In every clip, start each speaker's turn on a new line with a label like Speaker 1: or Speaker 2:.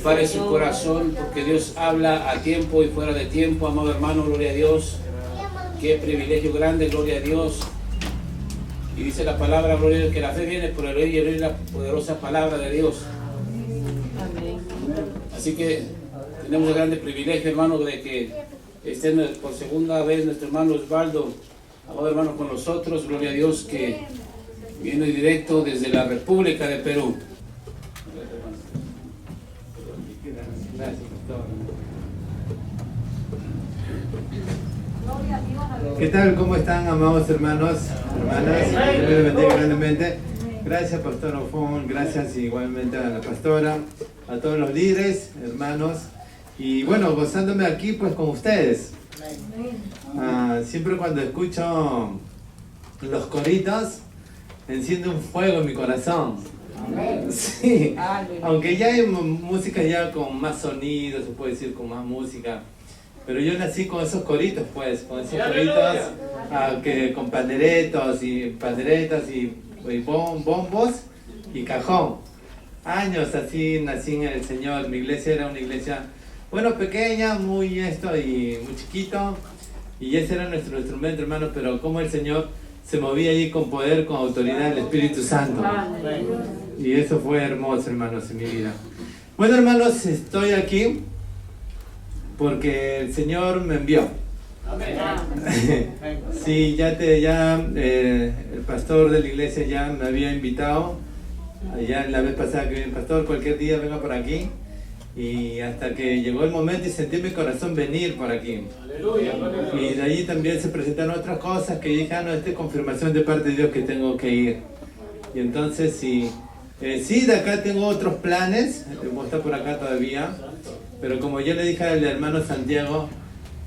Speaker 1: prepare su corazón, porque Dios habla a tiempo y fuera de tiempo, amado hermano, gloria a Dios. Qué privilegio grande, gloria a Dios. Y dice la palabra, gloria a Dios, que la fe viene por el oír y oír la poderosa palabra de Dios. Así que tenemos el grande privilegio, hermano, de que esté por segunda vez nuestro hermano Osvaldo, amado hermano, con nosotros, gloria a Dios, que viene directo desde la República de Perú. Gracias, pastor.
Speaker 2: ¿Qué tal? ¿Cómo están, amados hermanos, hermanas? Dios les bendiga grandemente. Gracias, Pastor Ofón. Gracias igualmente a la pastora, a todos los líderes, hermanos. Y bueno, gozándome aquí pues con ustedes. Siempre cuando escucho los coritos, enciende un fuego en mi corazón. Sí, aunque ya hay música ya con más sonido, se puede decir con más música. Pero yo nací con esos coritos, pues, con esos coritos con panderetas y bombos y cajón. Años así nací en el Señor. Mi iglesia era una iglesia, bueno, pequeña, muy muy chiquito. Y ese era nuestro instrumento, hermano, pero como el Señor se movía ahí con poder, con autoridad del Espíritu Santo. Y eso fue hermoso, hermanos, en mi vida. Bueno, hermanos, estoy aquí porque el Señor me envió. Sí, el pastor de la iglesia ya me había invitado. Ya la vez pasada que vino el pastor, cualquier día venga por aquí. Y hasta que llegó el momento y sentí en mi corazón venir por aquí. Y de allí también se presentaron otras cosas que dije, no, esta es confirmación de parte de Dios que tengo que ir. Y entonces sí, de acá tengo otros planes, voy a estar por acá todavía. Pero como yo le dije al hermano Santiago,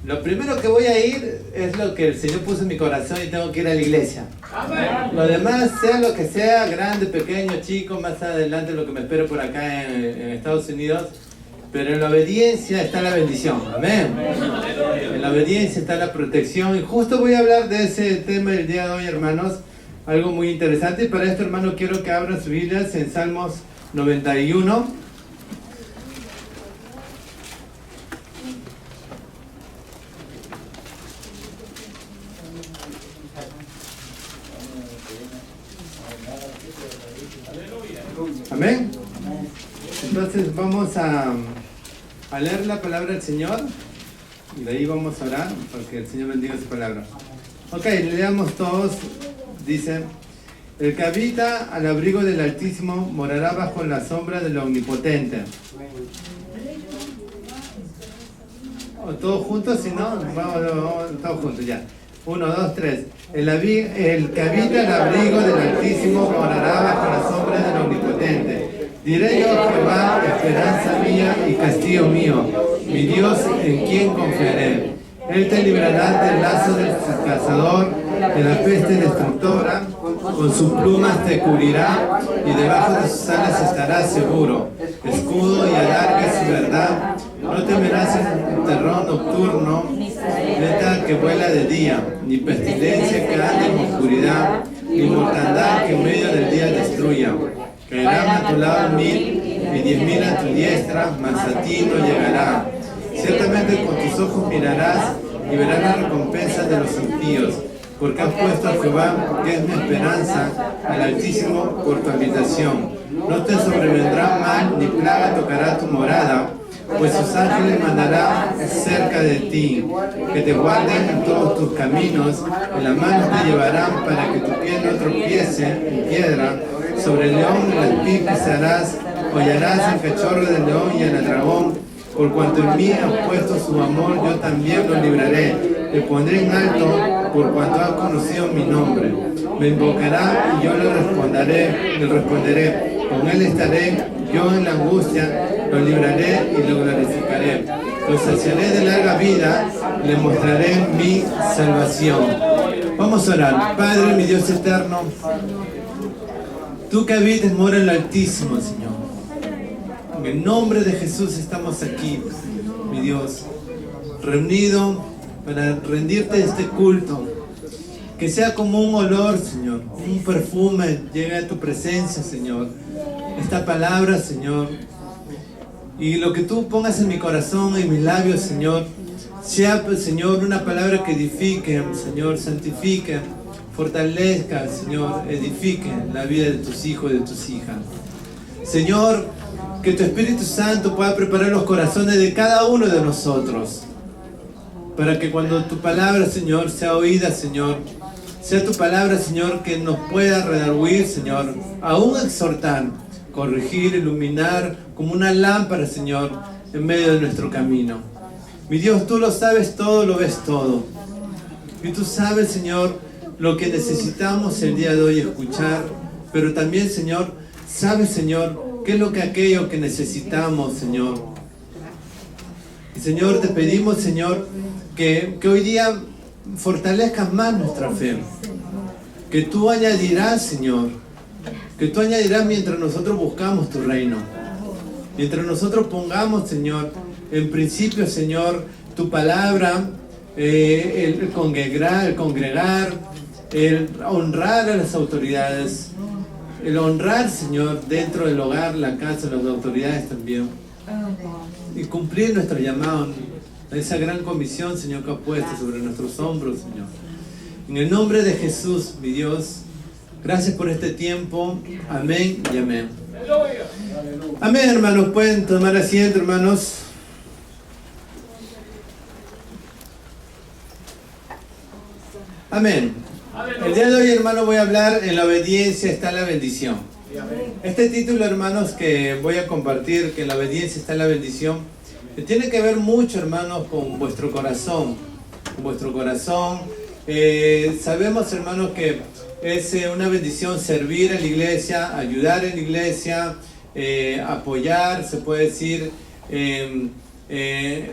Speaker 2: lo primero que voy a ir es lo que el Señor puso en mi corazón y tengo que ir a la iglesia. Amén. Lo demás, sea lo que sea, grande, pequeño, chico, más adelante lo que me espero por acá en Estados Unidos. Pero en la obediencia está la bendición. Amén. En la obediencia está la protección. Y justo voy a hablar de ese tema el día de hoy, hermanos. Algo muy interesante. Y para esto, hermanos, quiero que abran sus Biblias en Salmos 91. Amén. Entonces vamos a leer la palabra del Señor y de ahí vamos a orar para que el Señor bendiga su palabra. Ok, leamos todos. Dice: el que habita al abrigo del Altísimo morará bajo la sombra del Omnipotente. Todos juntos, si no, vamos todos juntos ya. 1, 2, 3. El que habita al abrigo del Altísimo morará bajo la sombra del Omnipotente. Diré yo a Jehová, esperanza mía y castillo mío, mi Dios en quien confiaré. Él te librará del lazo del cazador, de la peste destructora, con sus plumas te cubrirá y debajo de sus alas estarás seguro. Escudo y adarga es su verdad, no temerás el terror nocturno, letal que vuela de día, ni pestilencia que anda en oscuridad, ni mortandad que en medio del día destruya. Caerán a tu lado 1000 y 10.000 a tu diestra, mas a ti no llegará. Ciertamente con tus ojos mirarás y verás la recompensa de los impíos, porque has puesto a Jehová, que es mi esperanza, al Altísimo por tu habitación. No te sobrevendrá mal, ni plaga tocará tu morada, pues sus ángeles mandará cerca de ti, que te guarden en todos tus caminos, en la mano te llevarán para que tu pie no tropiece en piedra. Sobre el león y la espí pisarás, hollarás el cachorro del león y el dragón. Por cuanto en mí ha puesto su amor, yo también lo libraré. Le pondré en alto, por cuanto ha conocido mi nombre. Me invocará y yo le responderé. Con él estaré, yo en la angustia, lo libraré y lo glorificaré. Lo saciaré de larga vida, le mostraré mi salvación. Vamos a orar. Padre, mi Dios eterno, tú que habitas, mora en el Altísimo, Señor. En el nombre de Jesús estamos aquí, mi Dios, reunidos para rendirte este culto. Que sea como un olor, Señor, un perfume, llegue a tu presencia, Señor. Esta palabra, Señor, Y lo que tú pongas en mi corazón, en mis labios, Señor, sea, Señor, una palabra que edifique, Señor, santifique, fortalezca, Señor, edifique la vida de tus hijos y de tus hijas. Señor, que tu Espíritu Santo pueda preparar los corazones de cada uno de nosotros, para que cuando tu palabra, Señor, sea oída, Señor, sea tu palabra, Señor, que nos pueda redarguir, Señor, aún exhortar, corregir, iluminar, como una lámpara, Señor, en medio de nuestro camino. Mi Dios, tú lo sabes todo, lo ves todo. Y tú sabes, Señor, lo que necesitamos el día de hoy escuchar, pero también, Señor, sabes, Señor, qué es lo que aquello que necesitamos, Señor. Y, Señor, te pedimos, Señor, que hoy día fortalezcas más nuestra fe. Que tú añadirás, Señor, que tú añadirás mientras nosotros buscamos tu reino. Mientras nosotros pongamos, Señor, en principio, Señor, tu palabra, el congregar, el honrar a las autoridades, el honrar, Señor, dentro del hogar, la casa, las autoridades también, y cumplir nuestro llamado, esa gran comisión, Señor, que ha puesto sobre nuestros hombros, Señor. En el nombre de Jesús, mi Dios, gracias por este tiempo. Amén y amén. Amén, hermanos. Pueden tomar asiento, hermanos. Amén. El día de hoy, hermanos, voy a hablar en la obediencia está la bendición. Este título, hermanos, que voy a compartir, que en la obediencia está la bendición, tiene que ver mucho, hermanos, con vuestro corazón. Con vuestro corazón. Sabemos, hermanos, que es una bendición servir en la iglesia, ayudar en la iglesia, apoyar, se puede decir,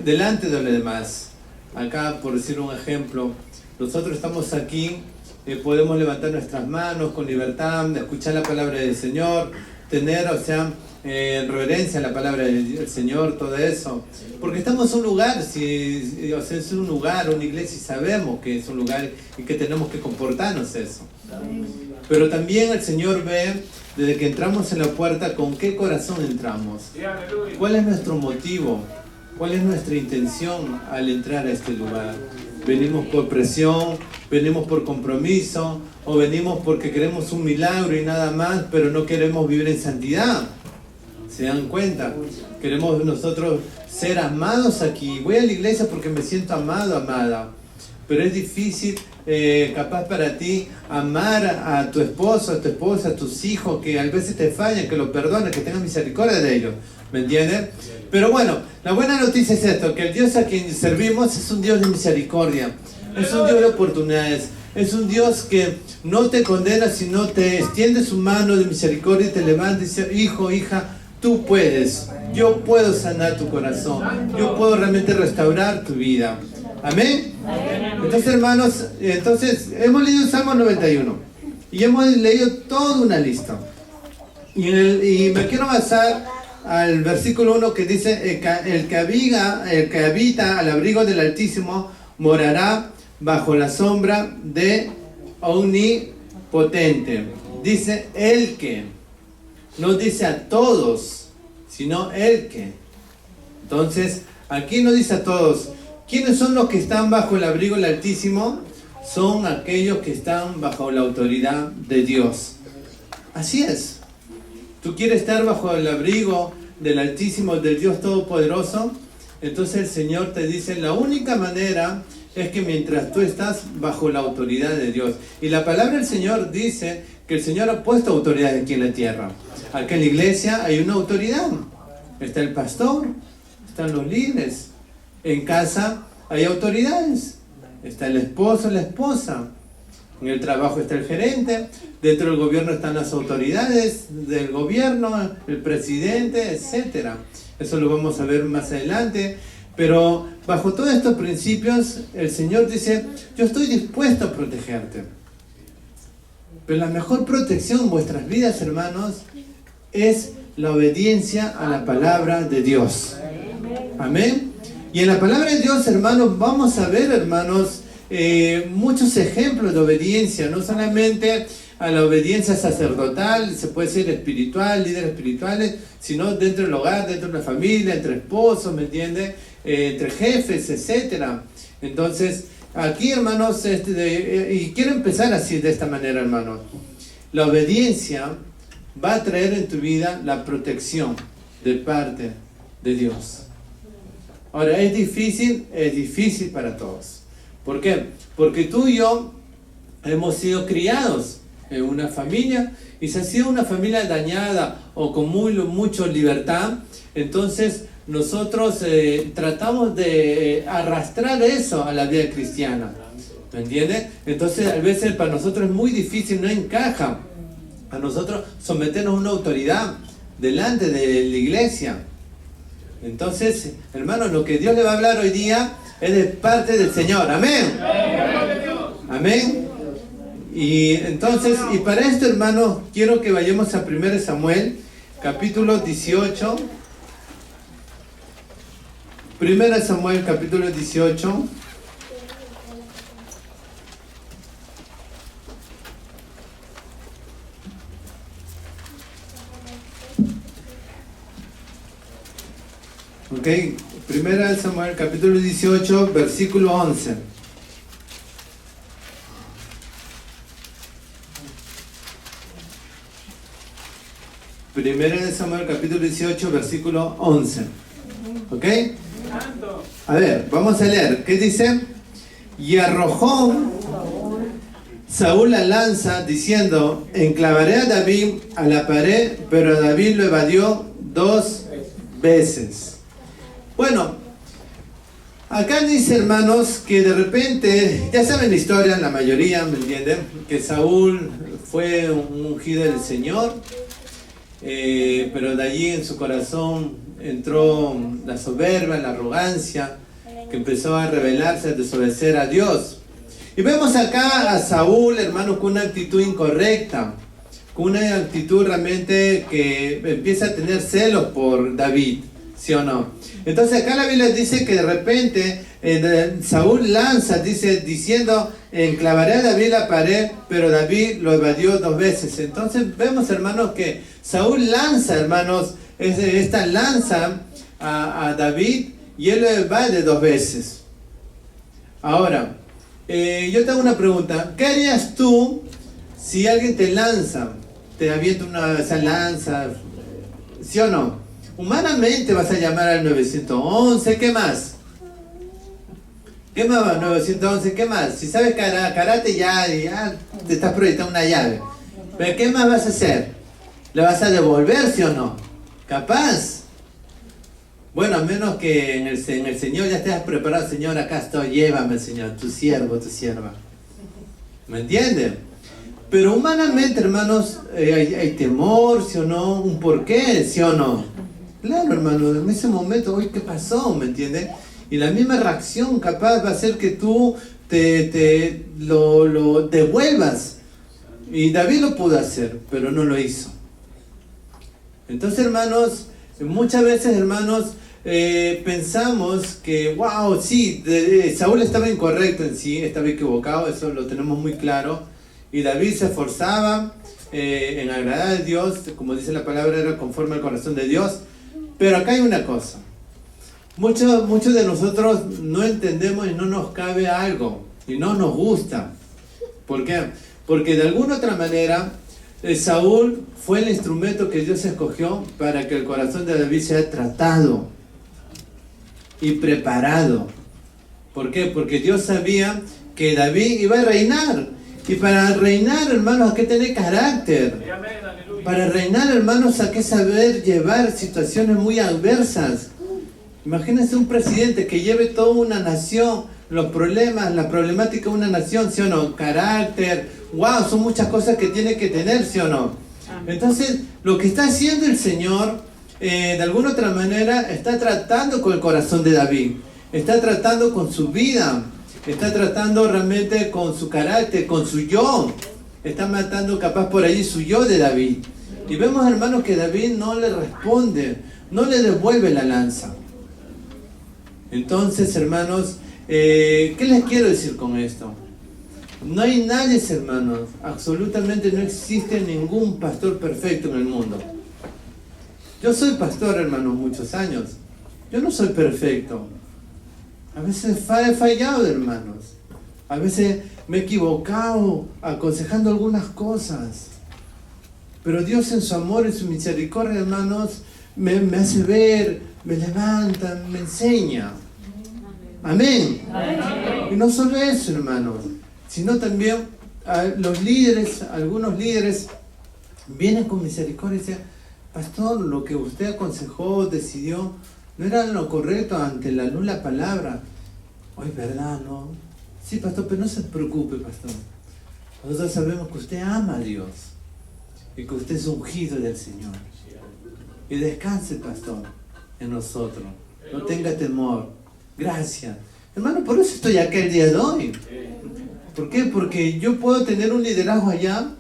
Speaker 2: delante de los demás. Acá, por decir un ejemplo, nosotros estamos aquí, podemos levantar nuestras manos con libertad, escuchar la palabra del Señor, tener, reverencia a la palabra del Señor, todo eso. Porque estamos en un lugar, es un lugar, una iglesia, y sabemos que es un lugar y que tenemos que comportarnos eso. Pero también el Señor ve, desde que entramos en la puerta, con qué corazón entramos. ¿Cuál es nuestro motivo? ¿Cuál es nuestra intención al entrar a este lugar? ¿Venimos por presión? ¿Venimos por compromiso? ¿O venimos porque queremos un milagro y nada más, pero no queremos vivir en santidad? ¿Se dan cuenta? Queremos nosotros ser amados aquí. Voy a la iglesia porque me siento amado, amada. Pero es difícil, capaz para ti, amar a tu esposo, a tu esposa, a tus hijos, que a veces te fallan, que los perdones, que tengas misericordia de ellos. ¿Me entienden? Pero bueno, la buena noticia es esto, que el Dios a quien servimos es un Dios de misericordia. Es un Dios de oportunidades. Es un Dios que no te condena, sino te extiende su mano de misericordia y te levanta y dice, hijo, hija, tú puedes. Yo puedo sanar tu corazón. Yo puedo realmente restaurar tu vida. Amén. Entonces, hermanos, hemos leído el Salmo 91 y hemos leído toda una lista. Y me quiero basar al versículo 1 que dice, el que habita al abrigo del Altísimo morará bajo la sombra de Omnipotente. Dice el que, no dice a todos, sino el que. Entonces, aquí no dice a todos. ¿Quiénes son los que están bajo el abrigo del Altísimo? Son aquellos que están bajo la autoridad de Dios. Así es. ¿Tú quieres estar bajo el abrigo del Altísimo, del Dios Todopoderoso? Entonces el Señor te dice, la única manera es que mientras tú estás bajo la autoridad de Dios. Y la palabra del Señor dice que el Señor ha puesto autoridad aquí en la tierra. Aquí en la iglesia hay una autoridad. Está el pastor, están los líderes. En casa hay autoridades. Está el esposo, la esposa. En el trabajo está el gerente. Dentro del gobierno están las autoridades del gobierno, el presidente, etc. Eso lo vamos a ver más adelante. Pero bajo todos estos principios, el Señor dice, yo estoy dispuesto a protegerte. Pero la mejor protección en vuestras vidas, hermanos, es la obediencia a la palabra de Dios. Amén. Y en la palabra de Dios, hermanos, vamos a ver, hermanos, muchos ejemplos de obediencia. No solamente a la obediencia sacerdotal, se puede ser espiritual, líderes espirituales, sino dentro del hogar, dentro de la familia, entre esposos, ¿me entiende? Entre jefes, etcétera. Entonces, aquí, hermanos, y quiero empezar así, de esta manera, hermanos. La obediencia va a traer en tu vida la protección de parte de Dios. Ahora, es difícil para todos. ¿Por qué? Porque tú y yo hemos sido criados en una familia, y si ha sido una familia dañada o con mucha libertad, entonces nosotros tratamos de arrastrar eso a la vida cristiana, ¿me entiendes? Entonces a veces para nosotros es muy difícil, no encaja a nosotros someternos a una autoridad delante de la iglesia. Entonces, hermanos, lo que Dios le va a hablar hoy día es de parte del Señor. Amén. Amén. Y entonces, y para esto, hermanos, quiero que vayamos a 1 Samuel, capítulo 18. 1 Samuel, capítulo 18. Ok, 1 Samuel, capítulo 18, versículo 11. Primera de Samuel, capítulo 18, versículo 11. ¿Ok? A ver, vamos a leer. ¿Qué dice? Y arrojó Saúl la lanza, diciendo: enclavaré a David a la pared, pero David lo evadió 2 veces. Bueno, acá dice, hermanos, que de repente, ya saben la historia, la mayoría, ¿me entienden? Que Saúl fue un ungido del Señor. Pero de allí en su corazón entró la soberbia, la arrogancia, que empezó a rebelarse, a desobedecer a Dios. Y vemos acá a Saúl, hermano, con una actitud incorrecta, con una actitud realmente que empieza a tener celos por David, ¿sí o no? Entonces acá la Biblia dice que de repente Saúl lanza, diciendo: enclavaré a David la pared, pero David lo evadió 2 veces. Entonces vemos, hermanos, que Saúl lanza, hermanos, esta lanza a David, y él lo evade 2 veces. Ahora, yo te hago una pregunta. ¿Qué harías tú si alguien te lanza, te avienta esa lanza? ¿Sí o no? Humanamente vas a llamar al 911, ¿qué más? ¿Qué más? 911, ¿qué más? Si sabes karate, ya te estás proyectando una llave. ¿Pero qué más vas a hacer? ¿Le vas a devolver, sí o no? ¿Capaz? Bueno, a menos que en el Señor ya estés preparado. Señor, acá estoy, llévame, Señor, tu siervo, tu sierva. ¿Me entienden? Pero humanamente, hermanos, hay temor, ¿sí o no? ¿Un porqué, sí o no? Claro, hermano, en ese momento, uy, ¿qué pasó? ¿Me entiendes? Y la misma reacción capaz va a hacer que tú lo devuelvas. Y David lo pudo hacer, pero no lo hizo. Entonces, hermanos, muchas veces, hermanos, pensamos que, wow, sí, Saúl estaba incorrecto en sí, estaba equivocado, eso lo tenemos muy claro. Y David se esforzaba en agradar a Dios, como dice la palabra, era conforme al corazón de Dios. Pero acá hay una cosa. Muchos de nosotros no entendemos y no nos cabe algo, y no nos gusta. ¿Por qué? Porque de alguna otra manera, Saúl fue el instrumento que Dios escogió para que el corazón de David sea tratado y preparado. ¿Por qué? Porque Dios sabía que David iba a reinar. Y para reinar, hermanos, hay que tener carácter. Para reinar, hermanos, hay que saber llevar situaciones muy adversas. Imagínense un presidente que lleve toda una nación, los problemas, la problemática de una nación, ¿sí o no? Carácter, wow, son muchas cosas que tiene que tener, ¿sí o no? Entonces, lo que está haciendo el Señor, de alguna otra manera, está tratando con el corazón de David, está tratando con su vida, está tratando realmente con su carácter, con su yo, está matando capaz por ahí su yo de David. Y vemos, hermanos, que David no le responde, no le devuelve la lanza. Entonces, hermanos, ¿qué les quiero decir con esto? No hay nadie, hermanos, absolutamente no existe ningún pastor perfecto en el mundo. Yo soy pastor, hermanos, muchos años. Yo no soy perfecto. A veces he fallado, hermanos. A veces me he equivocado aconsejando algunas cosas. Pero Dios en su amor, en su misericordia, hermanos, me hace ver, me levanta, me enseña. Amén. Y no solo eso, hermanos, sino también los líderes, algunos líderes, vienen con misericordia y dicen: pastor, lo que usted aconsejó, decidió, no era lo correcto ante la luz la palabra. Hoy, ¿verdad? No. Sí, pastor, pero no se preocupe, pastor. Nosotros sabemos que usted ama a Dios y que usted es ungido del Señor. Y descanse, pastor, en nosotros. No tenga temor. Gracias. Hermano, por eso estoy acá el día de hoy. ¿Por qué? Porque yo puedo tener un liderazgo allá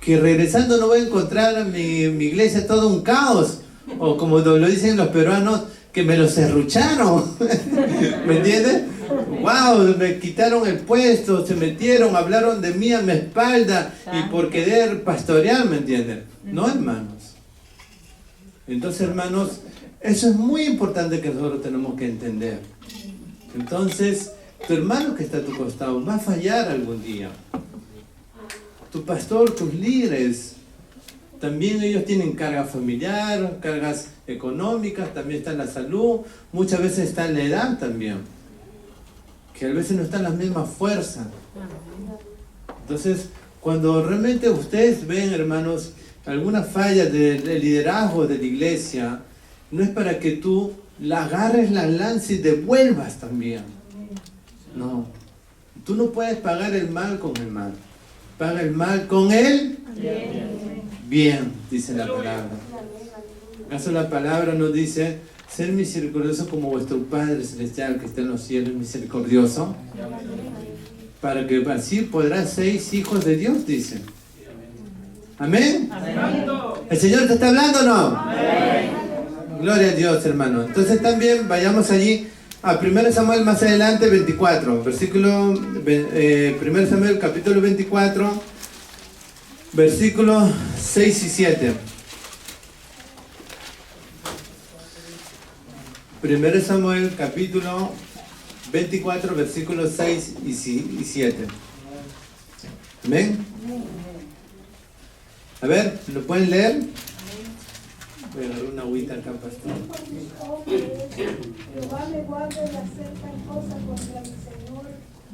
Speaker 2: que regresando no voy a encontrar a mi iglesia todo un caos. O como lo dicen los peruanos, que me lo serrucharon. ¿Me entiendes? Wow, me quitaron el puesto, se metieron, hablaron de mí a mi espalda y por querer pastorear, ¿me entienden? No, hermanos. Entonces, hermanos, eso es muy importante que nosotros tenemos que entender. Entonces, tu hermano que está a tu costado va a fallar algún día. Tu pastor, tus líderes, también ellos tienen carga familiar, cargas económicas, también está en la salud, muchas veces está en la edad también, que a veces no están las mismas fuerzas. Entonces, cuando realmente ustedes ven, hermanos, alguna falla del liderazgo de la iglesia, no es para que tú la agarres, la lances y devuelvas también. No. Tú no puedes pagar el mal con el mal. Paga el mal con el bien, dice la palabra. ¿Acaso la palabra nos dice: ser misericordioso como vuestro Padre Celestial que está en los cielos es misericordioso? Para que así podrás ser hijos de Dios, dice. ¿Amén? ¿El Señor te está hablando o no? Amén. Gloria a Dios, hermano. Entonces también vayamos allí a 1 Samuel más adelante, 24. Versículo 1 Samuel capítulo 24, versículos 6 y 7. 1 Samuel capítulo 24, versículos 6 y 7. ¿Amén? A ver, ¿lo pueden leer? Voy a dar una agüita acá, pastor.
Speaker 3: Jehová me guarde de hacer tal cosa contra mi Señor,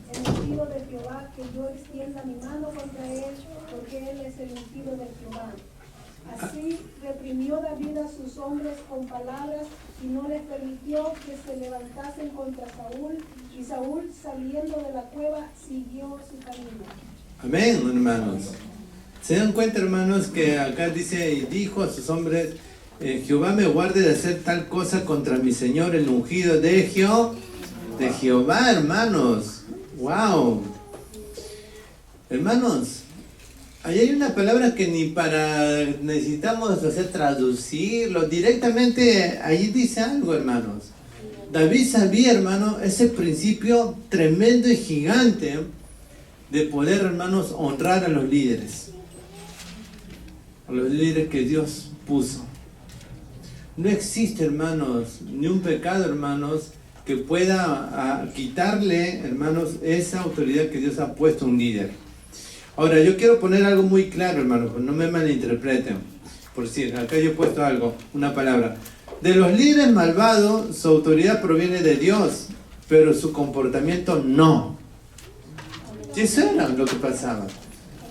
Speaker 3: el ungido de Jehová, que yo extienda mi mano contra él, porque él es el ungido de Jehová. Así reprimió David a sus hombres con palabras y no les permitió que se levantasen contra Saúl, y Saúl, saliendo de la cueva, siguió su camino.
Speaker 2: Amén, hermanos. ¿Se dan cuenta, hermanos, que acá dice: y dijo a sus hombres, Jehová me guarde de hacer tal cosa contra mi Señor, el ungido de Jehová, hermanos? ¡Wow! Hermanos, ahí hay una palabra que ni para necesitamos traducirlo. Directamente allí dice algo, hermanos. David sabía, hermano, ese principio tremendo y gigante de poder, hermanos, honrar a los líderes. A los líderes que Dios puso. No existe, hermanos, ni un pecado, hermanos, que pueda quitarle, hermanos, esa autoridad que Dios ha puesto a un líder. Ahora, yo quiero poner algo muy claro, hermanos, no me malinterpreten. Por si acá yo he puesto algo, una palabra. De los líderes malvados, su autoridad proviene de Dios, pero su comportamiento no. Y eso era lo que pasaba.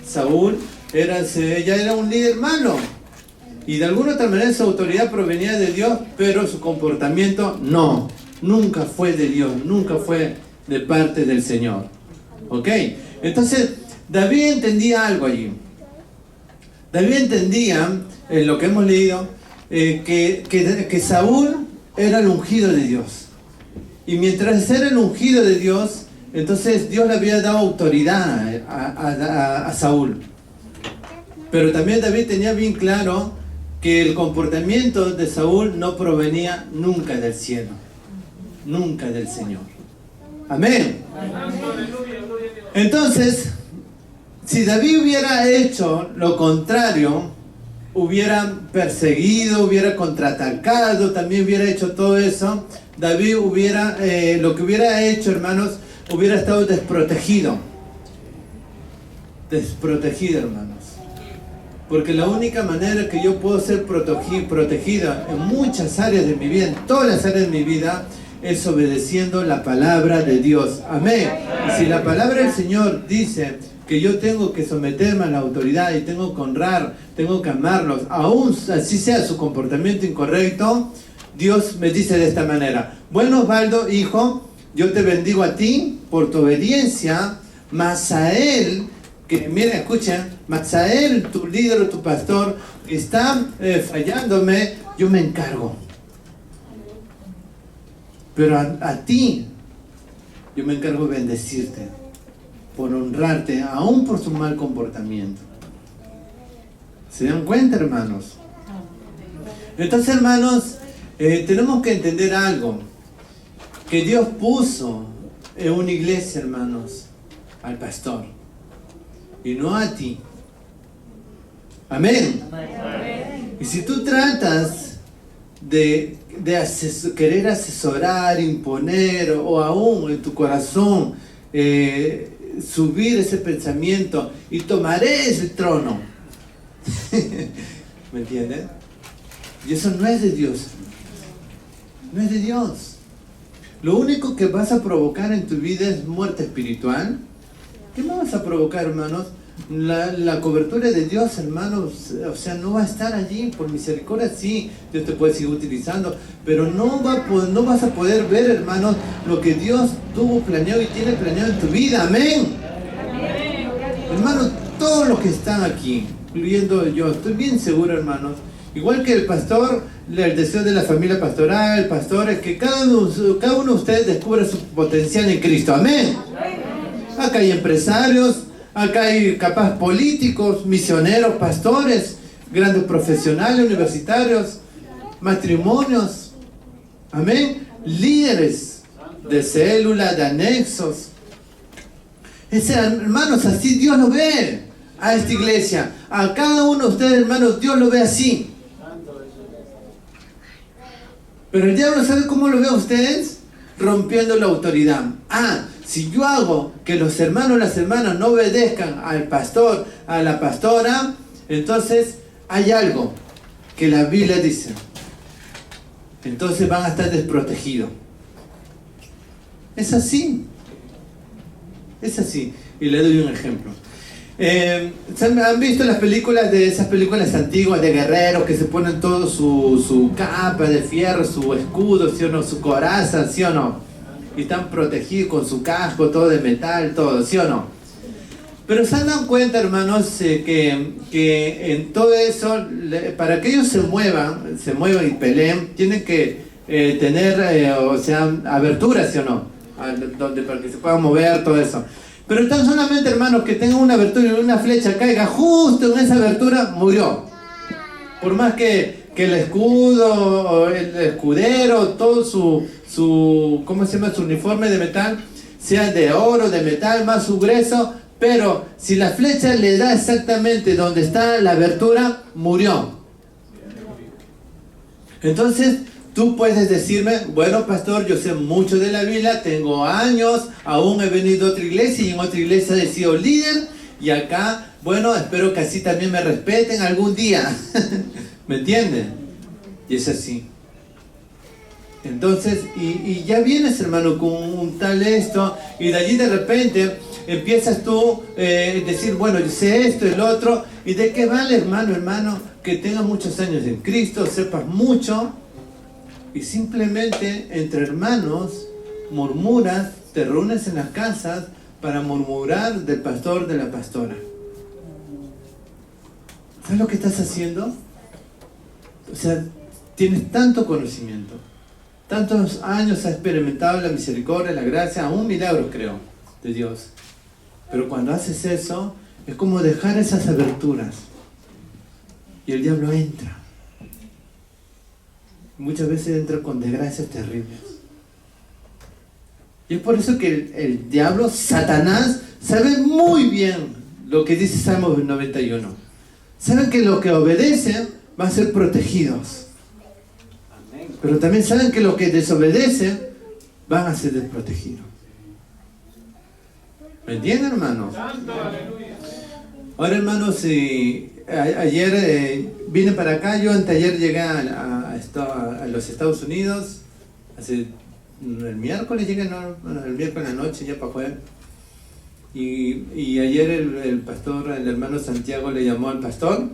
Speaker 2: Saúl ya era un líder malo. Y de alguna otra manera su autoridad provenía de Dios, pero su comportamiento no. Nunca fue de Dios, nunca fue de parte del Señor. ¿Ok? Entonces, David entendía algo allí. David entendía, en lo que hemos leído, que Saúl era el ungido de Dios. Y mientras era el ungido de Dios, entonces Dios le había dado autoridad a Saúl. Pero también David tenía bien claro que el comportamiento de Saúl no provenía nunca del cielo, nunca del Señor. Amén. Entonces, Si David hubiera hecho lo contrario, hubiera perseguido, hubiera contraatacado, también hubiera hecho todo eso, David hubiera, lo que hubiera hecho, hermanos, hubiera estado desprotegido. Desprotegido, hermanos. Porque la única manera que yo puedo ser protegido en muchas áreas de mi vida, en todas las áreas de mi vida, es obedeciendo la palabra de Dios. Amén. Y si la palabra del Señor dice que yo tengo que someterme a la autoridad y tengo que honrar, tengo que amarlos, aún así sea su comportamiento incorrecto, Dios me dice de esta manera: bueno, Osvaldo, hijo, yo te bendigo a ti por tu obediencia, mas a él, que miren, escuchen, mas a él, tu líder o tu pastor, que está fallándome, yo me encargo. Pero a ti, yo me encargo de bendecirte, por honrarte, aún por su mal comportamiento. ¿Se dan cuenta, hermanos? Entonces, hermanos, tenemos que entender algo, que Dios puso en una iglesia, hermanos, al pastor, y no a ti. Amén. Y si tú tratas de querer asesorar, imponer, o aún en tu corazón subir ese pensamiento y tomaré ese trono, ¿me entienden? Y eso no es de Dios, no es de Dios. Lo único que vas a provocar en tu vida es muerte espiritual. ¿Qué más vas a provocar, hermanos? La cobertura de Dios, hermanos, o sea, no va a estar allí. Por misericordia, sí, Dios te puede seguir utilizando, pero no vas a poder ver, hermanos, lo que Dios tuvo planeado y tiene planeado en tu vida. Amén. Hermanos, todos los que están aquí, incluyendo yo, estoy bien seguro, hermanos, igual que el pastor, el deseo de la familia pastoral, el pastor, es que cada uno de ustedes descubra su potencial en Cristo. Amén. Acá hay empresarios, acá hay capaz políticos, misioneros, pastores, grandes profesionales, universitarios, matrimonios, amén, líderes de células, de anexos. Hermanos, así Dios lo ve a esta iglesia. A cada uno de ustedes, hermanos, Dios lo ve así. Pero el diablo, ¿sabe cómo lo ve a ustedes? Rompiendo la autoridad. Si yo hago que los hermanos y las hermanas no obedezcan al pastor, a la pastora, entonces hay algo que la Biblia dice. Entonces van a estar desprotegidos. Es así. Es así. Y le doy un ejemplo. ¿Han visto las películas de esas películas antiguas de guerreros que se ponen todo su capa de fierro, su escudo, ¿sí o no? Su coraza, ¿sí o no? Y están protegidos con su casco, todo de metal, todo, ¿sí o no? Pero se han dado cuenta, hermanos, que en todo eso, para que ellos se muevan y peleen, tienen que tener, aberturas, ¿sí o no? Para que se puedan mover, todo eso. Pero tan solamente, hermanos, que tengan una abertura y una flecha caiga justo en esa abertura, murió. Por más que el escudo, el escudero, todo su ¿cómo se llama? Su uniforme de metal, sea de oro, de metal, más su grueso, pero si la flecha le da exactamente donde está la abertura, murió. Entonces, tú puedes decirme: bueno, pastor, yo sé mucho de la Biblia, tengo años, aún he venido a otra iglesia y en otra iglesia he sido líder, y acá, bueno, espero que así también me respeten algún día. ¿Me entienden? Y es así. Entonces, y ya vienes, hermano, con un tal esto, y de allí de repente empiezas tú a decir: bueno, yo sé esto, el otro, y de qué vale, hermano, que tengas muchos años en Cristo, sepas mucho, y simplemente entre hermanos murmuras, te reúnes en las casas para murmurar del pastor, de la pastora. ¿Sabes lo que estás haciendo? O sea, tienes tanto conocimiento, tantos años has experimentado la misericordia, la gracia, aún milagros, creo, de Dios. Pero cuando haces eso, es como dejar esas aberturas y el diablo entra. Muchas veces entra con desgracias terribles. Y es por eso que el diablo, Satanás, sabe muy bien lo que dice Salmo 91. Saben que los que obedecen van a ser protegidos. Pero también saben que los que desobedecen van a ser desprotegidos. ¿Me entienden, hermanos? Ahora, hermanos, ayer vine para acá. Yo anteayer llegué a los Estados Unidos. El miércoles llegué, el miércoles en la noche, ya para jueves. Y ayer el pastor, el hermano Santiago le llamó al pastor.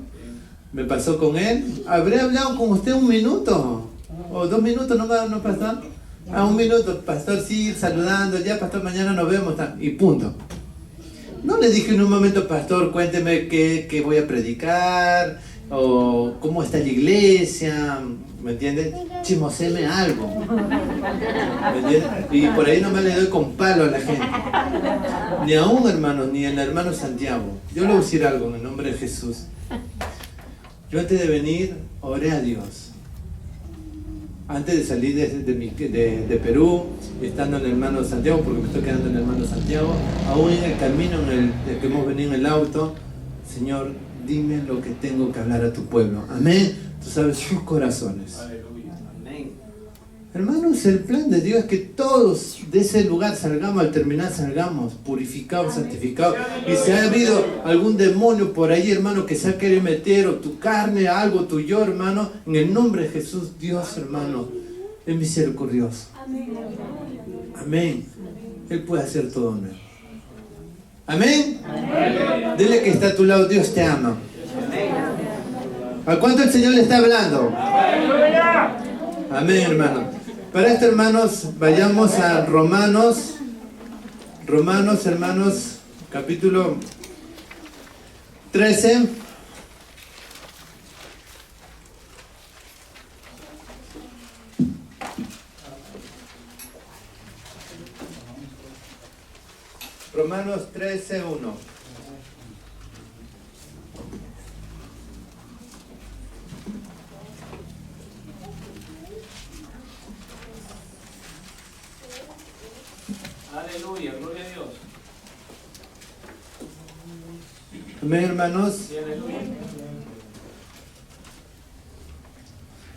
Speaker 2: Me pasó con él. ¿Habré hablado con usted 1 minuto? ¿O 2 minutos? ¿No, pastor? 1 minuto, pastor, sí, saludando. Ya, pastor, mañana nos vemos. Y punto. No le dije en un momento, pastor, cuénteme qué voy a predicar, o cómo está la iglesia, ¿me entiendes? Chismoseme algo, ¿me entiendes? Y por ahí nomás le doy con palo a la gente. Ni a un hermano, ni al hermano Santiago. Yo le voy a decir algo en el nombre de Jesús. Yo antes de venir, oré a Dios. Antes de salir de Perú, estando en el hermano Santiago, porque me estoy quedando en el hermano Santiago, aún en el camino en el que hemos venido en el auto, Señor, dime lo que tengo que hablar a tu pueblo. Amén. Tú sabes sus corazones. Amén. Hermanos, el plan de Dios es que todos de ese lugar salgamos, al terminar salgamos purificados, santificados. Y si ha habido algún demonio por ahí, hermano, que se ha querido meter, o tu carne, algo tuyo, hermano, en el nombre de Jesús, Dios, hermano, es misericordioso. Amén. Él puede hacer todo en él. Amén. Dile que está a tu lado, Dios te ama. ¿A cuánto el Señor le está hablando? Amén, hermano. Para esto, hermanos, vayamos a Romanos, hermanos, capítulo 13. Romanos 13:1.
Speaker 1: Aleluya, gloria a Dios.
Speaker 2: Amén, hermanos.
Speaker 1: Sí, aleluya.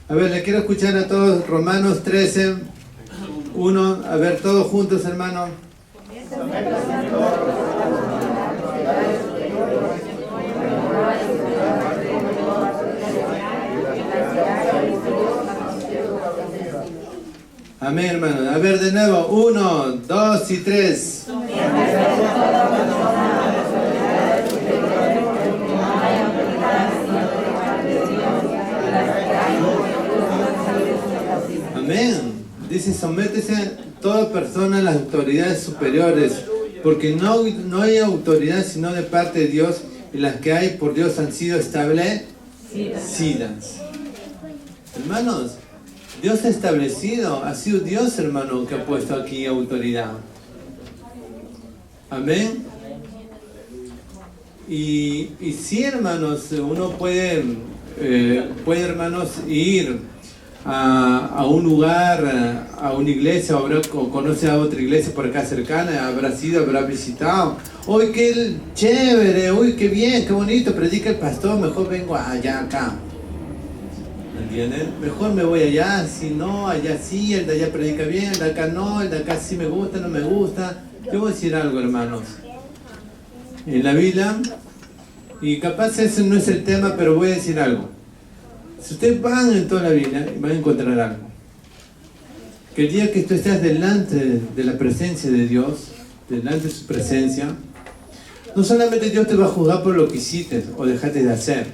Speaker 2: A ver, le quiero escuchar a todos Romanos 13:1. A ver, todos juntos, hermano. Amén, hermano. A ver, de nuevo. 1, 2 y 3. Amén. Dice, sométese toda persona a las autoridades superiores, porque no hay autoridad sino de parte de Dios, y las que hay por Dios han sido establecidas. Hermanos, Dios ha establecido, ha sido Dios, hermano, que ha puesto aquí autoridad. Amén. Y sí, hermanos, uno puede hermanos, ir a un lugar, a una iglesia, o conoce a otra iglesia por acá cercana, habrá visitado. Uy, qué chévere, uy, qué bien, qué bonito, predica el pastor, mejor vengo allá, acá. ¿Me entienden? Mejor me voy allá, si no, allá sí, el de allá predica bien, el de acá no, el de acá sí me gusta, no me gusta. Yo voy a decir algo, hermanos. En la Biblia, y capaz ese no es el tema, pero voy a decir algo. Si ustedes van en toda la Biblia, van a encontrar algo. Que el día que tú estás delante de la presencia de Dios, delante de su presencia, no solamente Dios te va a juzgar por lo que hiciste o dejaste de hacer,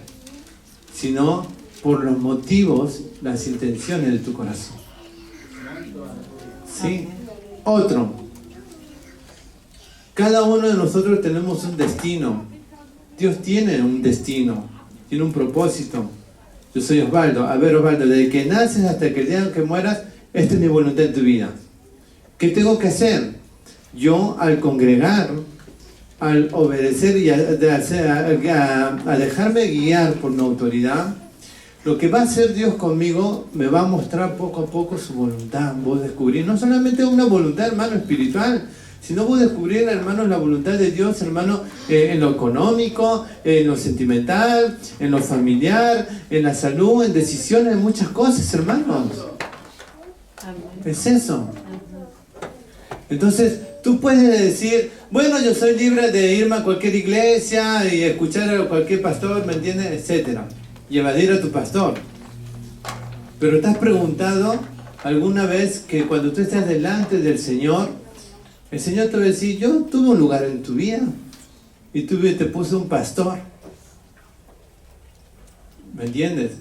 Speaker 2: sino por los motivos, las intenciones de tu corazón. ¿Sí? Otro. Cada uno de nosotros tenemos un destino. Dios tiene un destino, tiene un propósito. Yo soy Osvaldo. A ver, Osvaldo, desde que naces hasta que el día que mueras, esta es mi voluntad en tu vida. ¿Qué tengo que hacer? Yo, al congregar, al obedecer y a dejarme guiar por mi autoridad, lo que va a hacer Dios conmigo me va a mostrar poco a poco su voluntad. Voy a descubrir no solamente una voluntad, hermano, espiritual, sino vos descubrir, hermanos, la voluntad de Dios, hermano, en lo económico, en lo sentimental, en lo familiar, en la salud, en decisiones, en muchas cosas, hermanos. Es eso. Entonces, tú puedes decir, bueno, yo soy libre de irme a cualquier iglesia y escuchar a cualquier pastor, ¿me entiendes? Etcétera. Y evadir a tu pastor. Pero ¿te has preguntado alguna vez que cuando tú estás delante del Señor, el Señor te va a decir, yo tuve un lugar en tu vida y te puse un pastor? ¿Me entiendes?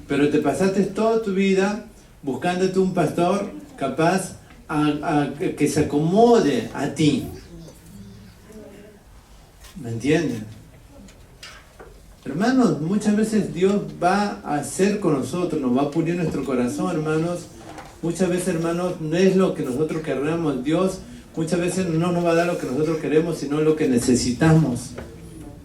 Speaker 2: Pero te pasaste toda tu vida buscándote un pastor capaz a que se acomode a ti. ¿Me entienden? Hermanos, muchas veces Dios va a hacer con nosotros, nos va a pulir nuestro corazón, hermanos. Muchas veces, hermanos, no es lo que nosotros queremos. Dios muchas veces no nos va a dar lo que nosotros queremos, sino lo que necesitamos.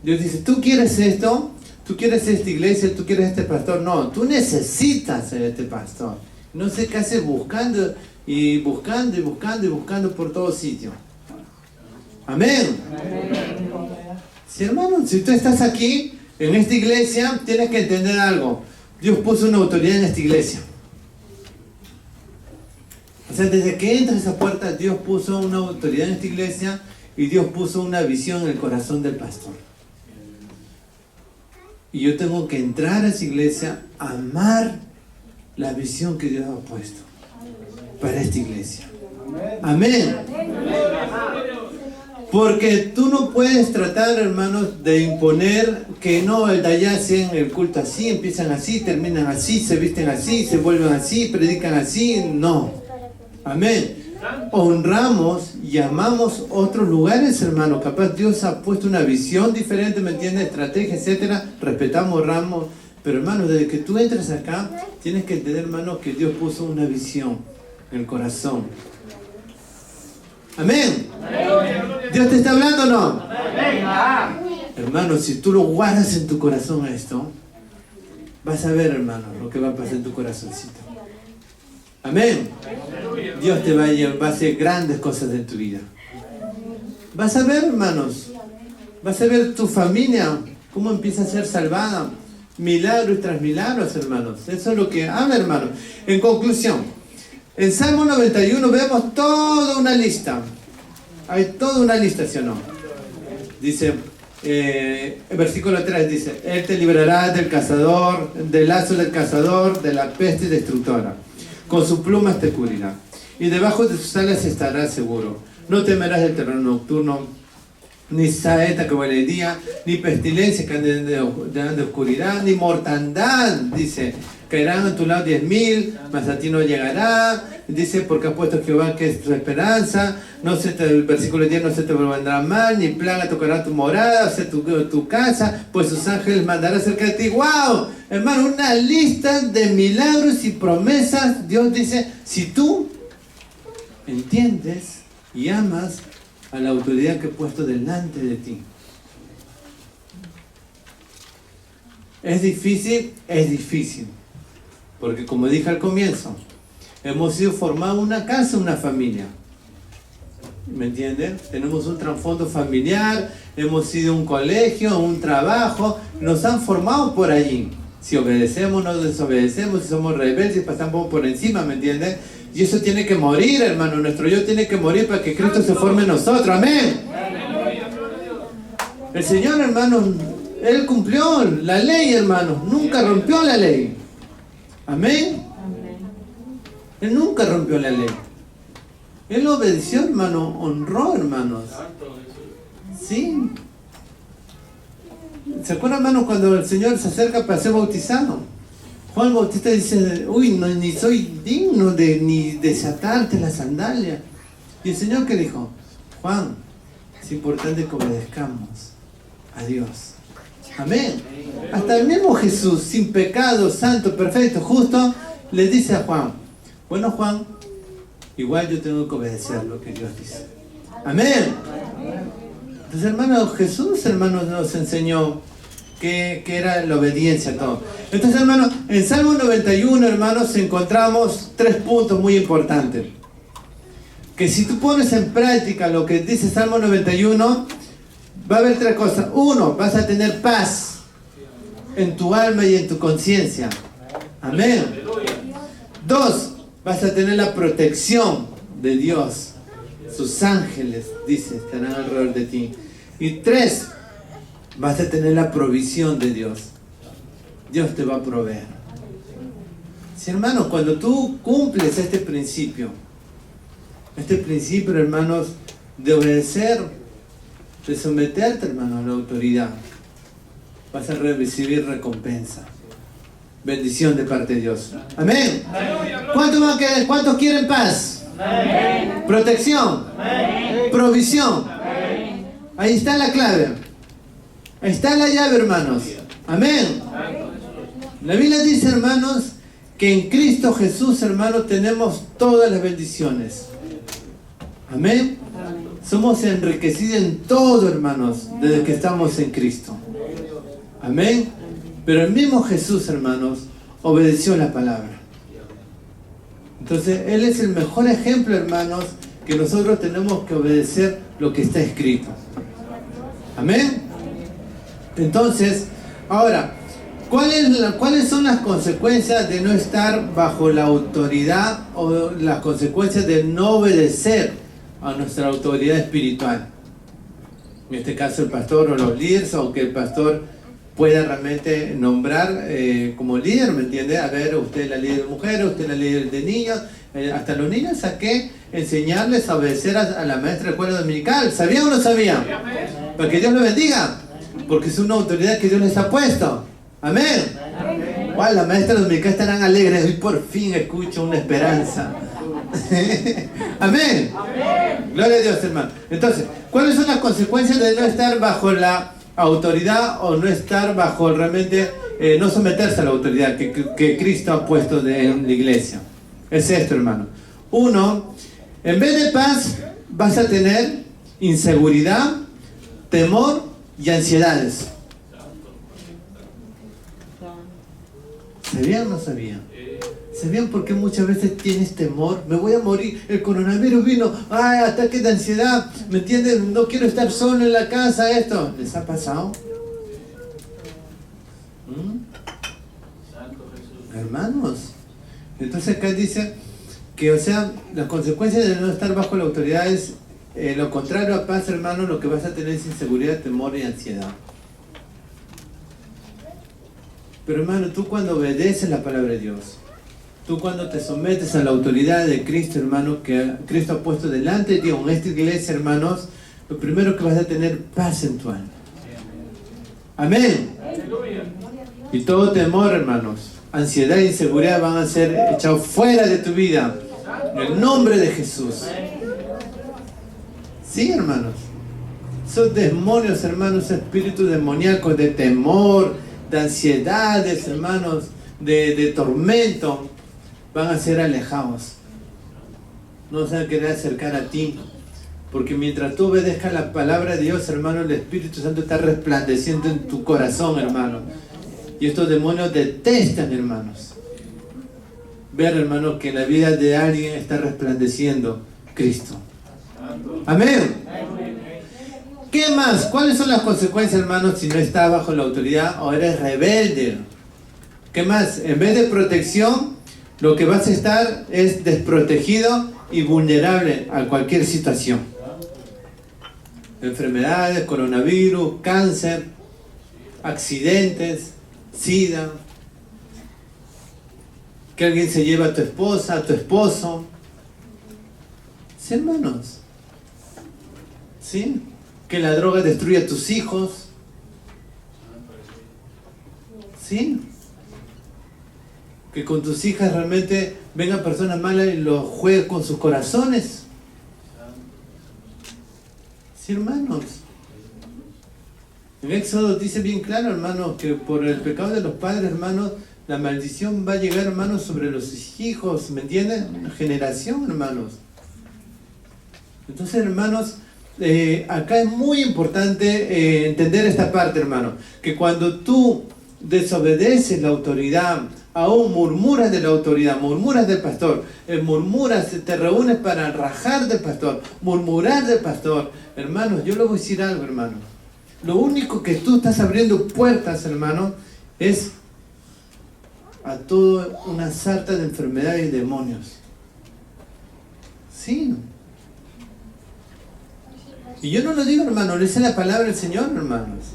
Speaker 2: Dios dice, ¿tú quieres esto? ¿Tú quieres esta iglesia? ¿Tú quieres este pastor? No, tú necesitas a este pastor. No sé qué haces buscando y buscando y buscando y buscando por todo sitio. Amén. Sí, hermano, si tú estás aquí, en esta iglesia, tienes que entender algo. Dios puso una autoridad en esta iglesia. O sea, desde que entras a esa puerta, Dios puso una autoridad en esta iglesia y Dios puso una visión en el corazón del pastor. Y yo tengo que entrar a esa iglesia, amar la visión que Dios ha puesto para esta iglesia. Amén. Porque tú no puedes tratar, hermanos, de imponer que no, el de allá hacen el culto así, empiezan así, terminan así, se visten así, se vuelven así, predican así. No. Amén. Honramos y amamos otros lugares, hermano. Capaz Dios ha puesto una visión diferente, ¿me entiendes? Estrategia, etcétera. Respetamos, honramos. Pero, hermano, desde que tú entras acá, tienes que entender, hermano, que Dios puso una visión en el corazón. Amén. ¿Dios te está hablando o no? Hermano, si tú lo guardas en tu corazón esto, vas a ver, hermano, lo que va a pasar en tu corazoncito. Amén. Dios te va a hacer grandes cosas en tu vida. Vas a ver, hermanos, vas a ver tu familia, cómo empieza a ser salvada. Milagros tras milagros, hermanos. Eso es lo que habla, hermano. En conclusión, en Salmo 91 vemos toda una lista. Hay toda una lista, ¿sí o no? Dice, el versículo 3 dice, Él te librará del cazador, del lazo del cazador, de la peste destructora. Con sus plumas te cubrirá. Y debajo de sus alas estarás seguro. No temerás del terror nocturno, ni saeta que vuele de día, ni pestilencia que ande de oscuridad, ni mortandad, dice, caerán a tu lado 10,000, mas a ti no llegará. Dice, porque has puesto Jehová que es tu esperanza, el versículo 10, no se te vendrá mal, ni plaga tocará tu morada, o sea, tu casa, pues sus ángeles mandarán cerca de ti. ¡Wow! Hermano, una lista de milagros y promesas. Dios dice, si tú entiendes y amas a la autoridad que he puesto delante de ti. ¿Es difícil? Es difícil. Porque como dije al comienzo, hemos sido formados una casa, una familia. ¿Me entienden? Tenemos un trasfondo familiar, hemos sido un colegio, un trabajo, nos han formado por allí. Si obedecemos, no desobedecemos, si somos rebeldes, pasamos por encima, ¿me entienden? Y eso tiene que morir, hermano. Nuestro yo tiene que morir para que Cristo se forme en nosotros. Amén. El Señor, hermano, Él cumplió la ley, hermano. Nunca rompió la ley. Amén. Él nunca rompió la ley. Él obedeció, hermano. Honró, hermanos. Sí. ¿Se acuerdan, hermano, cuando el Señor se acerca para ser bautizado? Juan Bautista dice, uy, no, ni soy digno de ni desatarte la sandalia. Y el Señor, ¿qué dijo? Juan, es importante que obedezcamos a Dios. Amén. Hasta el mismo Jesús, sin pecado, santo, perfecto, justo, le dice a Juan, bueno, Juan, igual yo tengo que obedecer lo que Dios dice. Amén. Entonces, hermano, Jesús, hermano, nos enseñó que era la obediencia a todo. Entonces, hermano, en Salmo 91, hermanos, encontramos 3 puntos muy importantes. que si tú pones en práctica lo que dice Salmo 91, va a haber tres cosas. Uno, vas a tener paz en tu alma y en tu conciencia. Amén. Dos, vas a tener la protección de Dios. Sus ángeles, dice, estarán alrededor de ti. Y tres, vas a tener la provisión de Dios. Dios te va a proveer. Sí, hermanos, cuando tú cumples este principio, hermanos, de obedecer, de someterte, hermano, a la autoridad, vas a recibir recompensa, bendición de parte de Dios. Amén. ¿Cuántos quieren paz? Amén. Protección. Amén. Provisión. Amén. Ahí está la clave. Ahí está la llave, hermanos. Amén. La Biblia dice, hermanos, que en Cristo Jesús, hermanos, tenemos todas las bendiciones. Amén. Somos enriquecidos en todo, hermanos, desde que estamos en Cristo. Amén. Pero el mismo Jesús, hermanos, obedeció la palabra. Entonces, Él es el mejor ejemplo, hermanos, que nosotros tenemos que obedecer lo que está escrito. Amén. Entonces, ahora, ¿cuáles son las consecuencias de no estar bajo la autoridad o las consecuencias de no obedecer a nuestra autoridad espiritual? En este caso el pastor o los líderes, o que el pastor pueda realmente nombrar como líder, ¿me entiende? A ver, usted es la líder de mujeres, usted es la líder de niños, hasta los niños saqué enseñarles a obedecer a la maestra de escuela dominical. ¿Sabían o no sabían? Para que Dios los bendiga, porque es una autoridad que Dios les ha puesto. Amén. Wow, las maestras dominicales estarán alegres. Hoy por fin escucho una esperanza. Amén. Gloria a Dios, hermano. Entonces, ¿cuáles son las consecuencias de no estar bajo la autoridad o no estar bajo realmente, no someterse a la autoridad que Cristo ha puesto en la iglesia? Es esto, hermano. Uno, en vez de paz, vas a tener inseguridad, temor y ansiedades. ¿Sabían o no sabían? ¿Sabían por qué muchas veces tienes temor? Me voy a morir, el coronavirus vino, ay, ataque de ansiedad, ¿me entienden? No quiero estar solo en la casa, esto. ¿Les ha pasado? Hermanos, entonces acá dice que, o sea, las consecuencias de no estar bajo la autoridad es lo contrario a paz, hermano. Lo que vas a tener es inseguridad, temor y ansiedad. Pero hermano, tú cuando obedeces la palabra de Dios, tú cuando te sometes a la autoridad de Cristo, hermano, que Cristo ha puesto delante de ti en esta iglesia, hermanos, lo primero que vas a tener paz en tu alma. Amén. Y todo temor, hermanos, ansiedad e inseguridad van a ser echados fuera de tu vida, en el nombre de Jesús. Sí, hermanos. Esos demonios, hermanos, espíritus demoníacos de temor, de ansiedades, hermanos, de tormento, van a ser alejados. No se van a querer acercar a ti, porque mientras tú obedezcas la palabra de Dios, hermano, el Espíritu Santo está resplandeciendo en tu corazón, hermano. Y estos demonios detestan, hermanos, ver, hermanos, que en la vida de alguien está resplandeciendo Cristo. Amén. ¿Qué más? ¿Cuáles son las consecuencias, hermanos, si no estás bajo la autoridad o eres rebelde? ¿Qué más? En vez de protección, lo que vas a estar es desprotegido y vulnerable a cualquier situación. Enfermedades, coronavirus, cáncer, accidentes, SIDA, que alguien se lleva a tu esposa, a tu esposo. Sí, hermanos. ¿Sí? Que la droga destruya a tus hijos. ¿Sí? Que con tus hijas realmente vengan personas malas y los jueguen con sus corazones. Sí, hermanos. En Éxodo dice bien claro, hermanos, que por el pecado de los padres, hermanos, la maldición va a llegar, hermanos, sobre los hijos, ¿me entienden? Una generación, hermanos. Entonces, hermanos, acá es muy importante entender esta parte, hermano, que cuando tú desobedeces la autoridad Aún murmuras de la autoridad, murmuras del pastor, murmuras, te reúnes para rajar del pastor, murmurar del pastor. Hermanos, yo les voy a decir algo, hermano. Lo único que tú estás abriendo puertas, hermano, es a toda una sarta de enfermedades y demonios. Sí. Y yo no lo digo, hermano, le dice la palabra del Señor, hermanos.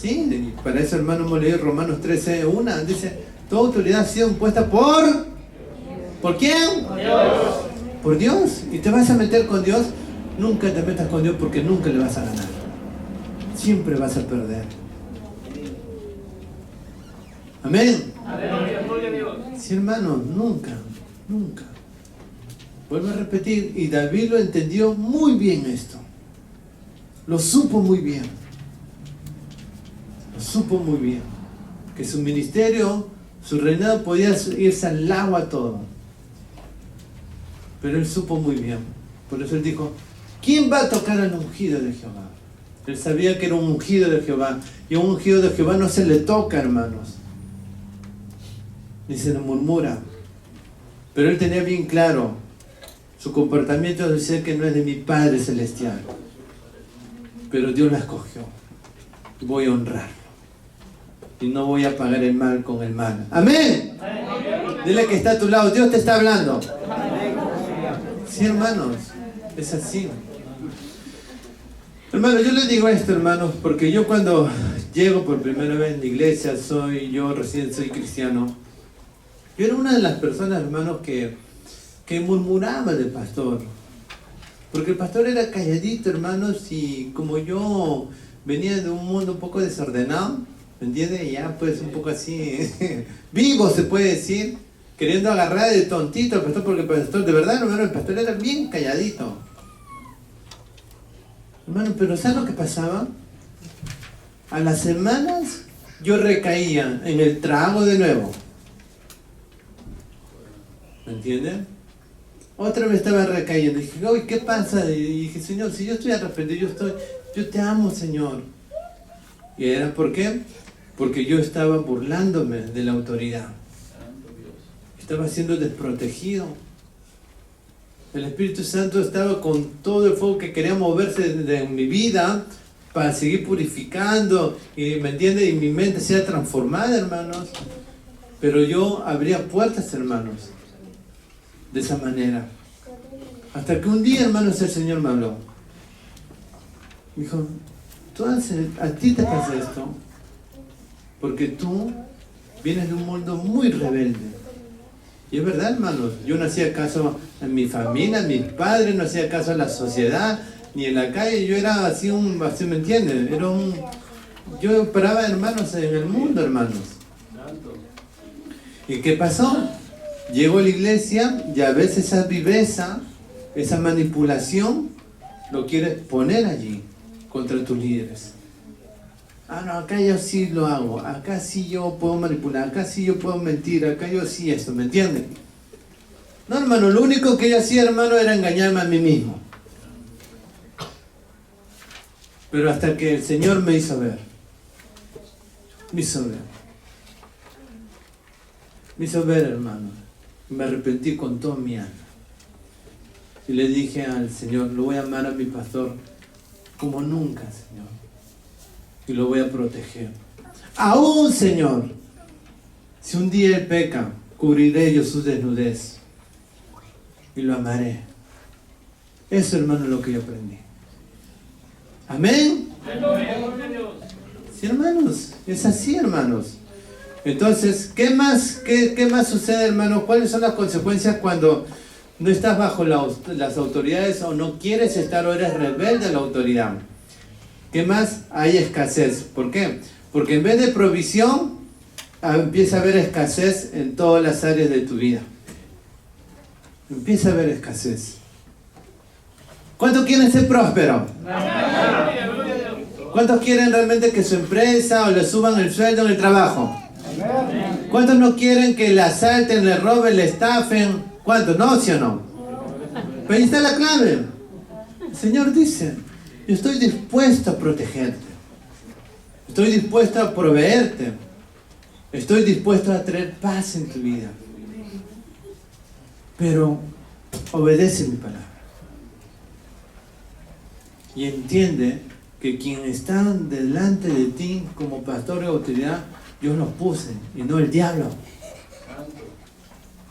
Speaker 2: Sí, y para eso, hermano, hemos leído Romanos 13:1, dice, toda autoridad ha sido impuesta ¿por quién? Por Dios. Por Dios. Y te vas a meter con Dios, nunca te metas con Dios porque nunca le vas a ganar. Siempre vas a perder. Amén. Sí, hermano, nunca. Vuelvo a repetir, y David lo entendió muy bien esto. Lo supo muy bien. Supo muy bien que su ministerio, su reinado podía irse al agua todo, pero él supo muy bien. Por eso él dijo, ¿quién va a tocar al ungido de Jehová? Él sabía que era un ungido de Jehová, y a un ungido de Jehová no se le toca, hermanos, ni se le murmura. Pero él tenía bien claro, su comportamiento decía que no es de mi Padre Celestial, pero Dios la escogió. Voy a honrarlo y no voy a pagar el mal con el mal. ¡Amén! Dile que está a tu lado, Dios te está hablando. Sí, hermanos, es así. Hermanos, yo les digo esto, hermanos, porque yo cuando llego por primera vez en la iglesia, yo recién soy cristiano, yo era una de las personas, hermanos, que murmuraba del pastor, porque el pastor era calladito, hermanos, y como yo venía de un mundo un poco desordenado, ¿me entiendes? Ya pues un poco así, vivo se puede decir, queriendo agarrar de tontito al pastor, porque el pastor, de verdad, hermano, el pastor era bien calladito. Hermano, pero ¿sabes lo que pasaba? A las semanas yo recaía en el trago de nuevo. ¿Me entienden? Otra vez estaba recayendo. Dije, oye, ¿qué pasa? Y dije, Señor, si yo estoy arrepentido, yo te amo, Señor. ¿Y era por qué? Porque yo estaba burlándome de la autoridad. Estaba siendo desprotegido. El Espíritu Santo estaba con todo el fuego que quería moverse de mi vida para seguir purificando, y ¿me entiende? Y mi mente sea transformada, hermanos. Pero yo abría puertas, hermanos, de esa manera. Hasta que un día, hermanos, el Señor me habló. Me dijo, a ti te pasa esto porque tú vienes de un mundo muy rebelde. Y es verdad, hermanos, yo no hacía caso a mi familia, a mis padres, no hacía caso a la sociedad, ni en la calle. Yo era así así, ¿me entienden? Yo operaba, hermanos, en el mundo, hermanos. ¿Y qué pasó? Llego a la iglesia y a veces esa viveza, esa manipulación, lo quieres poner allí contra tus líderes. Ah, no, acá yo sí lo hago, acá sí yo puedo manipular, acá sí yo puedo mentir, acá yo sí esto, ¿me entienden? No, hermano, lo único que yo hacía, hermano, era engañarme a mí mismo. Pero hasta que el Señor me hizo ver. Me hizo ver, hermano. Me arrepentí con toda mi alma. Y le dije al Señor, lo voy a amar a mi pastor como nunca, Señor. Y lo voy a proteger. Aún, Señor, si un día él peca, cubriré yo su desnudez. Y lo amaré. Eso, hermano, es lo que yo aprendí. Amén. Sí, hermanos, es así, hermanos. Entonces, ¿qué más sucede, hermano? ¿Cuáles son las consecuencias cuando no estás bajo las autoridades, o no quieres estar, o eres rebelde a la autoridad? ¿Qué más? Hay escasez. ¿Por qué? Porque en vez de provisión, empieza a haber escasez en todas las áreas de tu vida. Empieza a haber escasez. ¿Cuántos quieren ser prósperos? ¿Cuántos quieren realmente que su empresa o le suban el sueldo en el trabajo? ¿Cuántos no quieren que le asalten, le roben, le estafen? ¿Cuántos? ¿No? ¿Sí o no? Pero ahí está la clave. El Señor dice, yo estoy dispuesto a protegerte. Estoy dispuesto a proveerte. Estoy dispuesto a traer paz en tu vida. Pero obedece mi palabra. Y entiende que quien está delante de ti como pastor de autoridad, yo los puse y no el diablo.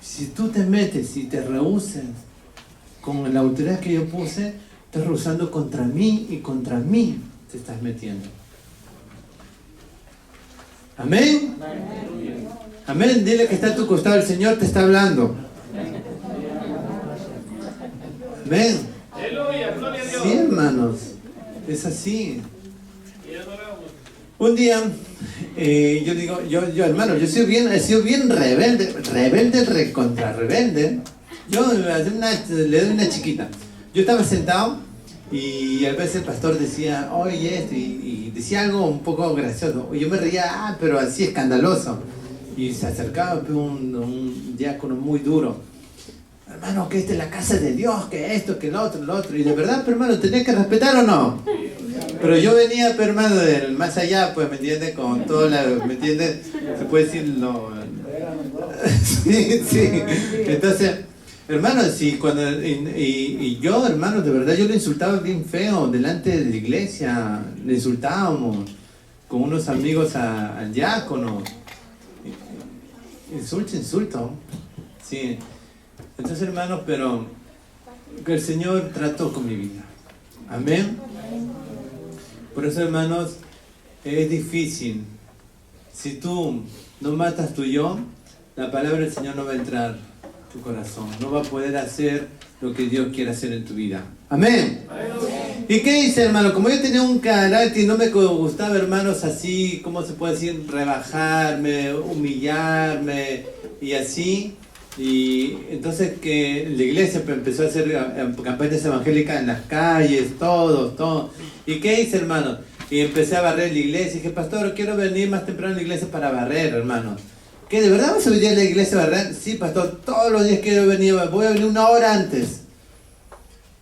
Speaker 2: Si tú te metes y te rehusas con la autoridad que yo puse, estás rehusando contra mí y contra mí te estás metiendo. Amén. Amén. Dile que está a tu costado, el Señor te está hablando. Amén. Sí, hermanos, es así. Un día, yo digo, hermano, he sido bien rebelde, recontra rebelde. Yo le doy una chiquita. Yo estaba sentado y a veces el pastor decía, oye esto, y decía algo un poco gracioso. Y yo me reía, pero así escandaloso. Y se acercaba un diácono muy duro. Hermano, que esta es la casa de Dios, que esto, que lo otro. Y de verdad, pero hermano, ¿tenés que respetar o no? Pero yo venía, pero hermano, del más allá, pues, ¿me entiendes? Con toda la, ¿me entiendes? Se puede decir lo... Sí, sí. Entonces, hermano, sí, cuando... Y yo, hermano, de verdad, yo lo insultaba bien feo, delante de la iglesia. Le insultábamos con unos amigos al diácono. Insulto. Sí. Entonces, hermanos, pero que el Señor trató con mi vida. Amén. Por eso, hermanos, es difícil. Si tú no matas tu yo, la palabra del Señor no va a entrar a tu corazón. No va a poder hacer lo que Dios quiere hacer en tu vida. Amén. ¿Y qué hice, hermano? Como yo tenía un carácter y no me gustaba, hermanos, así, ¿cómo se puede decir? Rebajarme, humillarme y así. Y entonces que la iglesia empezó a hacer campañas evangélicas en las calles, todo. ¿Y qué hice, hermano? Y empecé a barrer la iglesia. Y dije, pastor, quiero venir más temprano a la iglesia para barrer, hermano. ¿Qué, de verdad vas a venir a la iglesia a barrer? Sí, pastor, todos los días quiero venir, voy a venir 1 hora antes.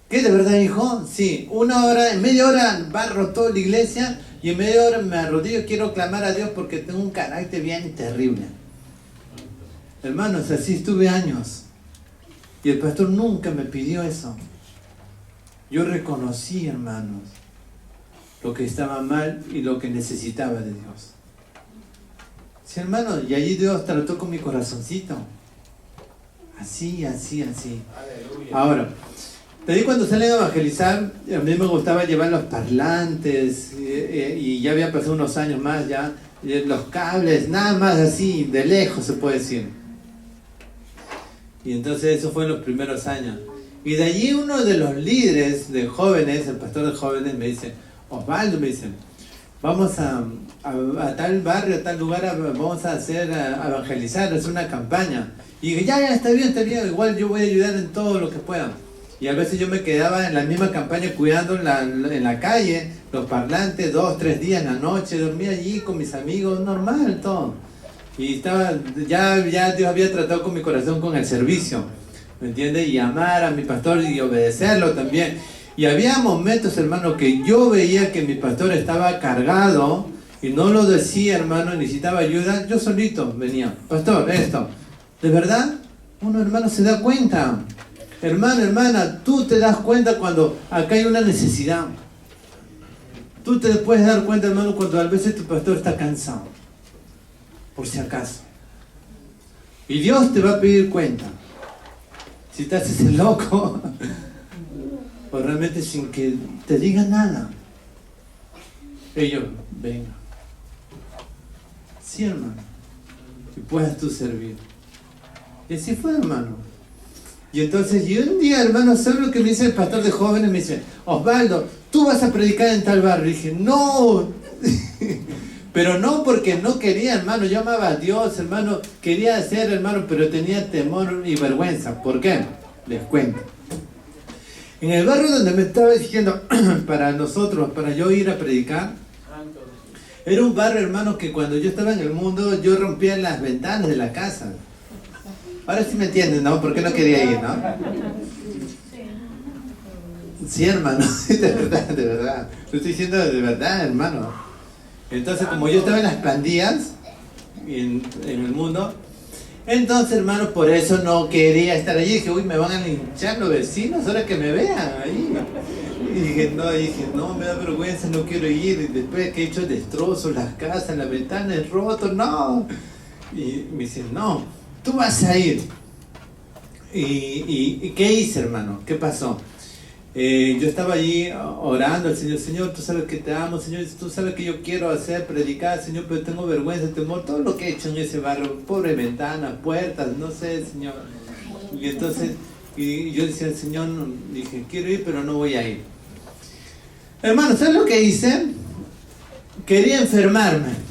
Speaker 2: ¿Qué, de verdad, hijo? Sí, 1 hora, en media hora barro toda la iglesia y en media hora me arrodillo y quiero clamar a Dios porque tengo un carácter bien terrible. Hermanos, así estuve años. Y el pastor nunca me pidió eso. Yo reconocí, hermanos, lo que estaba mal y lo que necesitaba de Dios. Sí, hermanos, y allí Dios trató con mi corazoncito. Así. Ahora, te digo, cuando salen a evangelizar, a mí me gustaba llevar los parlantes, y ya había pasado unos años más ya, los cables, nada más así, de lejos se puede decir. Y entonces eso fue en los primeros años. Y de allí uno de los líderes de jóvenes, el pastor de jóvenes, me dice, Osvaldo, me dice, vamos a tal barrio, a tal lugar, vamos a evangelizar, hacer una campaña. Y dije, ya, está bien, igual yo voy a ayudar en todo lo que pueda. Y a veces yo me quedaba en la misma campaña cuidando en la calle, los parlantes, 2, 3 días en la noche, dormía allí con mis amigos, normal, todo. Y estaba, ya Dios había tratado con mi corazón con el servicio, ¿me entiendes? Y amar a mi pastor y obedecerlo también. Y había momentos, hermano, que yo veía que mi pastor estaba cargado y no lo decía, hermano, necesitaba ayuda. Yo solito venía, pastor, esto. ¿De verdad? Uno, hermano, se da cuenta. Hermano, hermana, tú te das cuenta cuando acá hay una necesidad. Tú te puedes dar cuenta, hermano, cuando a veces tu pastor está cansado. Por si acaso. Y Dios te va a pedir cuenta. Si te haces el loco, o realmente sin que te diga nada. Ellos, venga. Sí, hermano. Y puedas tú servir. Y así fue, hermano. Y entonces, y un día, hermano, ¿sabes lo que me dice el pastor de jóvenes? Me dice, Osvaldo, tú vas a predicar en tal barrio. Y dije, no. Pero no porque no quería, hermano, yo amaba a Dios, hermano, quería hacer, hermano, pero tenía temor y vergüenza. ¿Por qué? Les cuento. En el barrio donde me estaba diciendo, para nosotros, para yo ir a predicar, era un barrio, hermano, que cuando yo estaba en el mundo, yo rompía las ventanas de la casa. Ahora sí me entienden, ¿no? ¿Por qué no quería ir, no? Sí, hermano, de verdad. Lo estoy diciendo de verdad, hermano. Entonces, como yo estaba en las pandillas, en el mundo. Entonces, hermano, por eso no quería estar allí. Dije, uy, me van a linchar los vecinos ahora que me vean ahí. Y dije, no, me da vergüenza, no quiero ir. Y después que he hecho destrozos, las casas, la ventana, el roto, no. Y me dicen, no, tú vas a ir. ¿Y qué hice, hermano? ¿Qué pasó? Yo estaba allí orando al Señor. Señor, tú sabes que te amo, Señor, tú sabes que yo quiero hacer, predicar, Señor, pero tengo vergüenza, temor, todo lo que he hecho en ese barrio, pobre ventanas, puertas, no sé, Señor. Y entonces, y yo decía al Señor, dije, quiero ir, pero no voy a ir. Hermano, ¿sabes lo que hice? Quería enfermarme.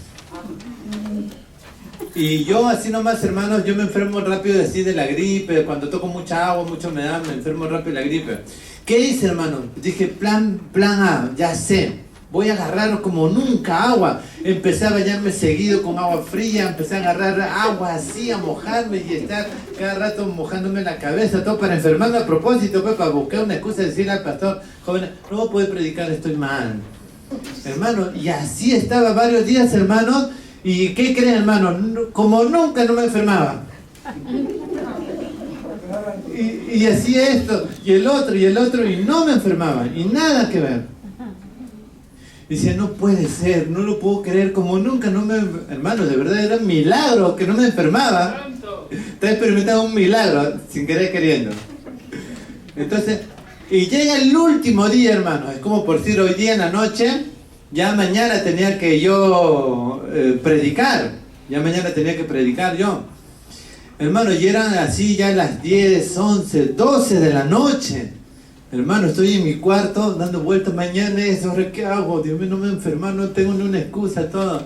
Speaker 2: Y yo así nomás, hermanos, yo me enfermo rápido así de la gripe, cuando toco mucha agua, mucha humedad, me enfermo rápido de la gripe. ¿Qué hice, hermano? Dije, plan A, ya sé, voy a agarrar como nunca agua. Empecé a bañarme seguido con agua fría, empecé a agarrar agua así, a mojarme y estar cada rato mojándome la cabeza, todo para enfermarme a propósito, pues, para buscar una excusa de decirle al pastor, joven, no voy a poder predicar, estoy mal. Hermano, y así estaba varios días, hermanos. ¿Y qué creen, hermano? Como nunca no me enfermaba. Y así esto, y el otro, y no me enfermaba, y nada que ver. Decía, no puede ser, no lo puedo creer, como nunca no me... Hermano, de verdad era un milagro que no me enfermaba. Estaba experimentando un milagro, sin querer queriendo. Entonces, y llega el último día, hermano, es como por decir hoy día en la noche, ya mañana tenía que yo predicar, ya mañana tenía que predicar yo. Hermano, y eran así ya las 10, 11, 12 de la noche. Hermano, estoy en mi cuarto dando vueltas, mañana eso, ¿ahora qué hago? Dios mío, no me enfermo, no tengo ni una excusa, todo.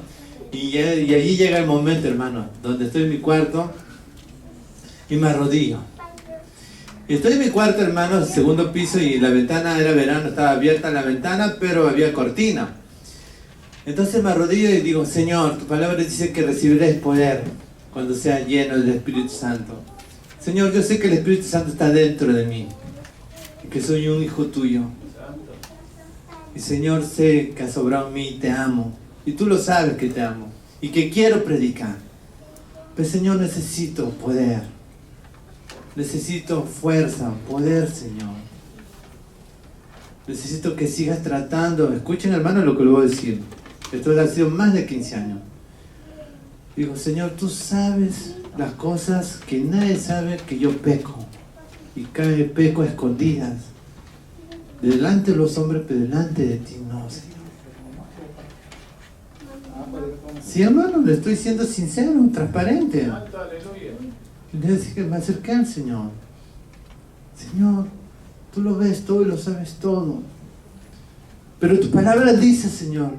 Speaker 2: Y allí llega el momento, hermano, donde estoy en mi cuarto y me arrodillo. Y estoy en mi cuarto, hermano, segundo piso, y la ventana era verano, estaba abierta la ventana, pero había cortina. Entonces me arrodillo y digo, Señor, tu palabra dice que recibiré poder cuando sea lleno del Espíritu Santo. Señor, yo sé que el Espíritu Santo está dentro de mí y que soy un hijo tuyo. Y Señor, sé que has obrado en mí y te amo. Y tú lo sabes que te amo y que quiero predicar. Pero Señor, necesito poder. Necesito fuerza, poder, Señor. Necesito que sigas tratando. Escuchen, hermano, lo que le voy a decir. Esto ha sido más de 15 años. Digo, Señor, tú sabes las cosas que nadie sabe que yo peco. Y peco a escondidas. Delante de los hombres, pero delante de ti no, Señor. Sí, hermano, le estoy siendo sincero, transparente. Le decía que me acerqué al Señor. Señor, tú lo ves todo y lo sabes todo. Pero tu palabra dice, Señor,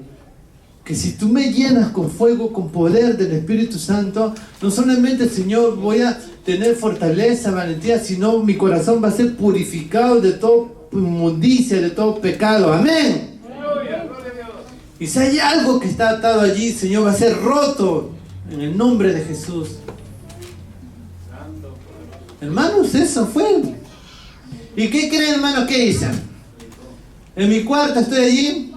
Speaker 2: que si tú me llenas con fuego, con poder del Espíritu Santo, no solamente, Señor, voy a tener fortaleza, valentía, sino mi corazón va a ser purificado de toda inmundicia, de todo pecado. Amén. Y si hay algo que está atado allí, Señor, va a ser roto en el nombre de Jesús. Hermanos, eso fue. ¿Y qué creen, hermanos, que hice? En mi cuarto estoy allí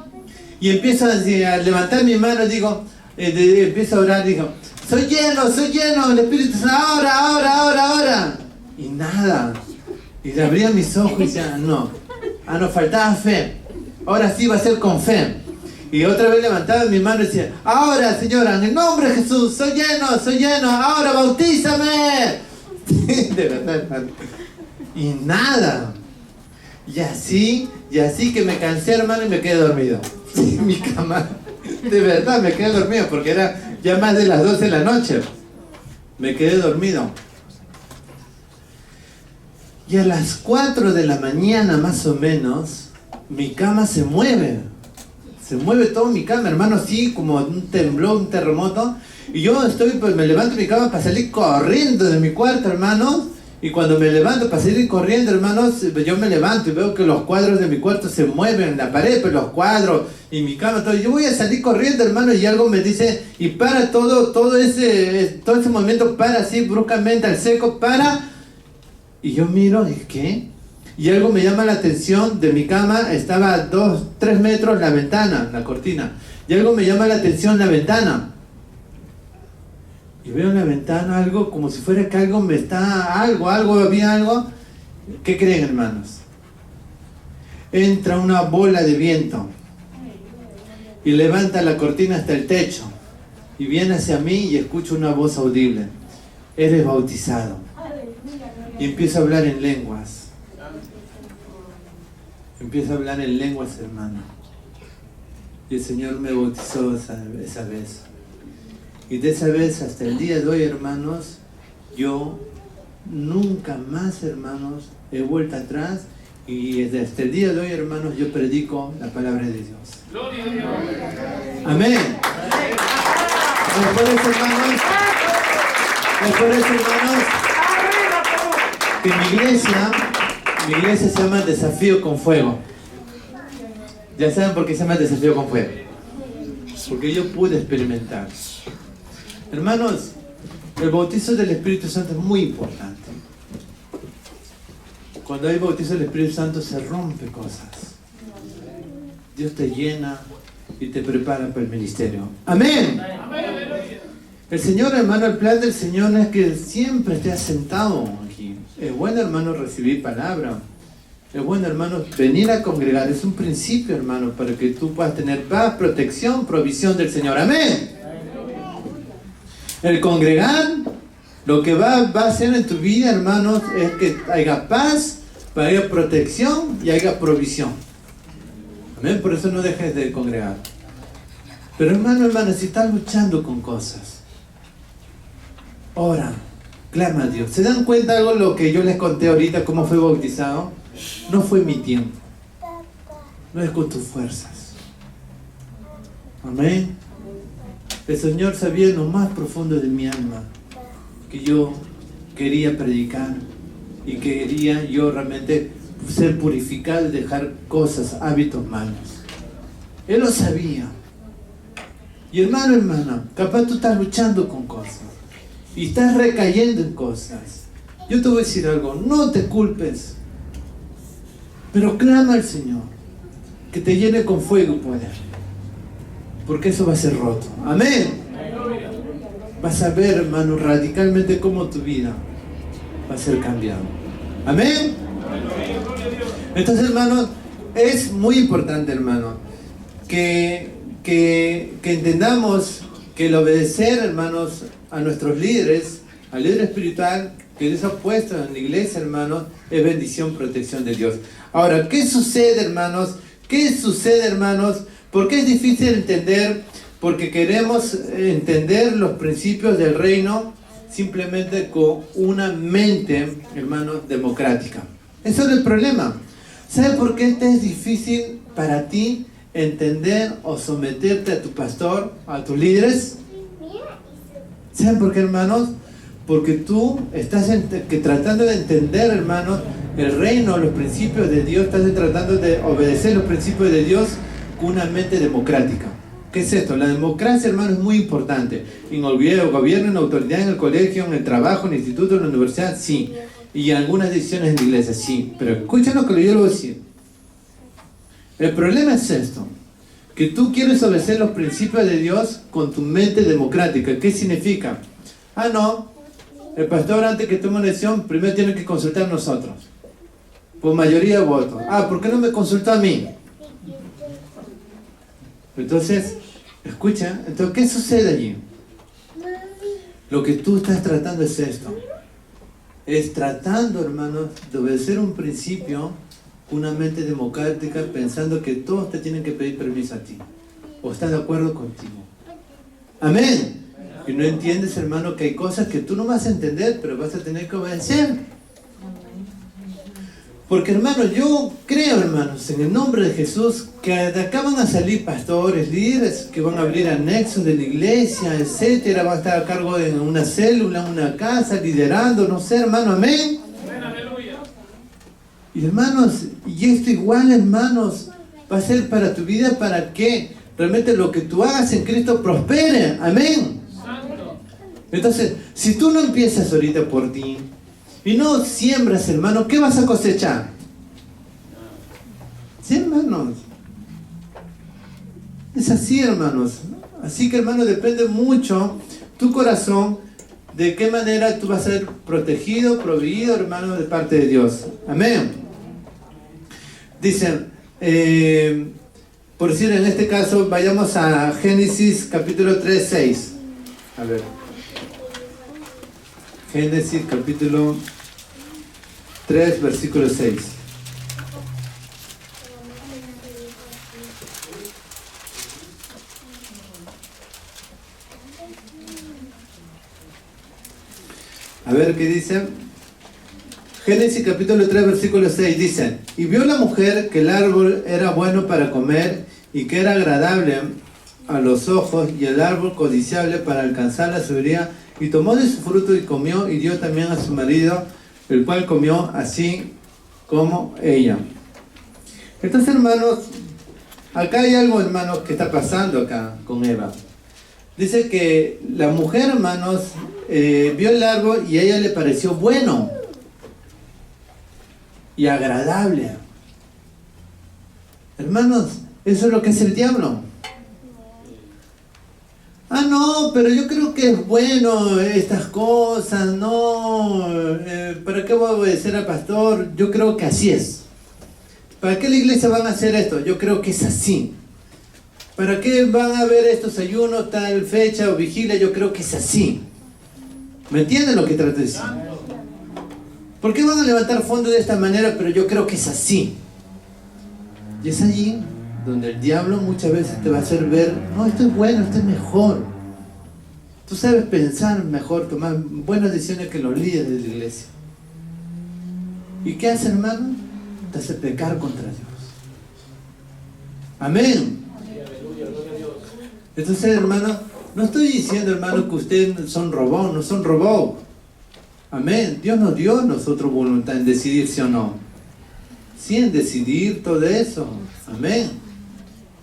Speaker 2: y empiezo a levantar mi mano, digo, empiezo a orar, digo, soy lleno del Espíritu Santo, ahora. Y nada. Y abría mis ojos y decía, no, faltaba fe. Ahora sí va a ser con fe. Y otra vez levantaba mi mano y decía, ahora, Señora, en el nombre de Jesús, soy lleno, ahora bautízame. De verdad, hermano. Y nada. Y así que me cansé, hermano, y me quedé dormido. En mi cama. De verdad, me quedé dormido porque era ya más de las 12 de la noche. Me quedé dormido. Y a las 4 de la mañana, más o menos, mi cama se mueve. Se mueve toda mi cama, hermano, así como un temblor, un terremoto. Y yo pues me levanto de mi cama para salir corriendo de mi cuarto, hermanos. Y cuando me levanto para salir corriendo, hermanos, yo me levanto y veo que los cuadros de mi cuarto se mueven en la pared, pues los cuadros y mi cama, todo. Yo voy a salir corriendo, hermano, y algo me dice, y para todo ese momento, para así bruscamente al seco, para. Y yo miro, y ¿qué? Y algo me llama la atención de mi cama, estaba a 2-3 metros la ventana, la cortina. Y algo me llama la atención la ventana. y veo en la ventana algo como si fuera que algo me está, había algo. ¿Qué creen, hermanos? Entra una bola de viento y levanta la cortina hasta el techo y viene hacia mí y escucho una voz audible: eres bautizado. Y empiezo a hablar en lenguas. Empiezo a hablar en lenguas, hermano. Y el Señor me bautizó esa vez. Y de esa vez hasta el día de hoy, hermanos, yo nunca más, hermanos, he vuelto atrás. Y desde hasta el día de hoy, hermanos, yo predico la palabra de Dios. Amén. Es por eso, hermanos, que mi iglesia se llama Desafío con Fuego. Ya saben por qué se llama Desafío con Fuego. Porque yo pude experimentar. Hermanos, el bautizo del Espíritu Santo es muy importante. Cuando hay bautizo del Espíritu Santo se rompe cosas. Dios te llena y te prepara para el ministerio. ¡Amén! El Señor, hermano, el plan del Señor es que siempre estés sentado aquí. Es bueno, hermano, recibir palabra. Es bueno, hermano, venir a congregar. Es un principio, hermano, para que tú puedas tener paz, protección, provisión del Señor. ¡Amén! El congregar, lo que va a hacer en tu vida, hermanos, es que haya paz, haya protección y haya provisión. Amén. Por eso no dejes de congregar. Pero hermano, si estás luchando con cosas, ora, clama a Dios. ¿Se dan cuenta algo lo que yo les conté ahorita, cómo fue bautizado? No fue mi tiempo. No es con tus fuerzas. Amén. El Señor sabía en lo más profundo de mi alma que yo quería predicar y quería yo realmente ser purificado y dejar cosas, hábitos malos. Él lo sabía. Y hermana, capaz tú estás luchando con cosas y estás recayendo en cosas. Yo te voy a decir algo: no te culpes, pero clama al Señor que te llene con fuego y poder, porque eso va a ser roto. Amén. Vas a ver, hermano, radicalmente cómo tu vida va a ser cambiada. Amén. Entonces, hermano, es muy importante, hermano, que entendamos que el obedecer, hermanos, a nuestros líderes, al líder espiritual que Dios ha puesto en la iglesia, hermanos, es bendición, protección de Dios. Ahora, ¿qué sucede, hermanos? ¿Por qué es difícil entender? Porque queremos entender los principios del reino simplemente con una mente, hermanos, democrática. Eso es el problema. ¿Sabes por qué es difícil para ti entender o someterte a tu pastor, a tus líderes? ¿Saben por qué, hermanos? Porque tú estás tratando de entender, hermanos, el reino, los principios de Dios. Estás tratando de obedecer los principios de Dios con una mente democrática. ¿Qué es esto? La democracia, hermano, es muy importante. En el gobierno, en la autoridad, en el colegio, en el trabajo, en el instituto, en la universidad, sí. Y en algunas decisiones en la iglesia, sí. Pero escuchen lo que yo le voy a decir. El problema es esto: que tú quieres obedecer los principios de Dios con tu mente democrática. ¿Qué significa? No, el pastor, antes que tome una decisión, primero tiene que consultar a nosotros, por mayoría de votos. ¿Por qué no me consultó a mí? Entonces, escucha, ¿qué sucede allí? Lo que tú estás tratando es esto. Es tratando, hermanos, de obedecer un principio, una mente democrática, pensando que todos te tienen que pedir permiso a ti, o están de acuerdo contigo. Amén. Y no entiendes, hermano, que hay cosas que tú no vas a entender, pero vas a tener que obedecer. Porque, hermano, yo creo, hermanos, en el nombre de Jesús, que de acá van a salir pastores, líderes, que van a abrir anexos de la iglesia, etcétera, van a estar a cargo de una célula, una casa, liderando, no sé, hermano, amén. Y hermanos, y esto igual, hermanos, va a ser para tu vida, para que realmente lo que tú hagas en Cristo prospere, amén. Entonces, si tú no empiezas ahorita por ti, y no siembras, hermano, ¿qué vas a cosechar? Sí, hermanos. Es así, hermanos. Así que, hermano, depende mucho tu corazón de qué manera tú vas a ser protegido, proveído, hermano, de parte de Dios. Amén. Dicen, por decir en este caso, vayamos a Génesis capítulo 3, 6. A ver. Génesis capítulo 3, versículo 6. A ver qué dice. Génesis capítulo 3, versículo 6 dice: y vio la mujer que el árbol era bueno para comer y que era agradable a los ojos y el árbol codiciable para alcanzar la sabiduría, y tomó de su fruto y comió y dio también a su marido, el cual comió así como ella. Entonces, hermanos, acá hay algo, hermanos, que está pasando acá con Eva. Dice que la mujer, hermanos, vio el árbol y a ella le pareció bueno y agradable. Hermanos, eso es lo que es el diablo. Ah, no, pero yo creo que es bueno estas cosas, no, ¿para qué voy a obedecer al pastor? Yo creo que así es. ¿Para qué la iglesia van a hacer esto? Yo creo que es así. ¿Para qué van a haber estos ayunos, tal fecha o vigilia? Yo creo que es así. ¿Me entienden lo que trato de decir? ¿Por qué van a levantar fondos de esta manera? Pero yo creo que es así. Y es allí donde el diablo muchas veces te va a hacer ver, no, esto es bueno, esto es mejor. Tú sabes pensar mejor, tomar buenas decisiones que los líderes de la iglesia. ¿Y qué hace, hermano? Te hace pecar contra Dios. Amén. Entonces, hermano, no estoy diciendo, hermano, que ustedes son robots, no son robots. Amén. Dios nos dio a nosotros voluntad en decidir sí o no. Sí, en decidir todo eso. Amén.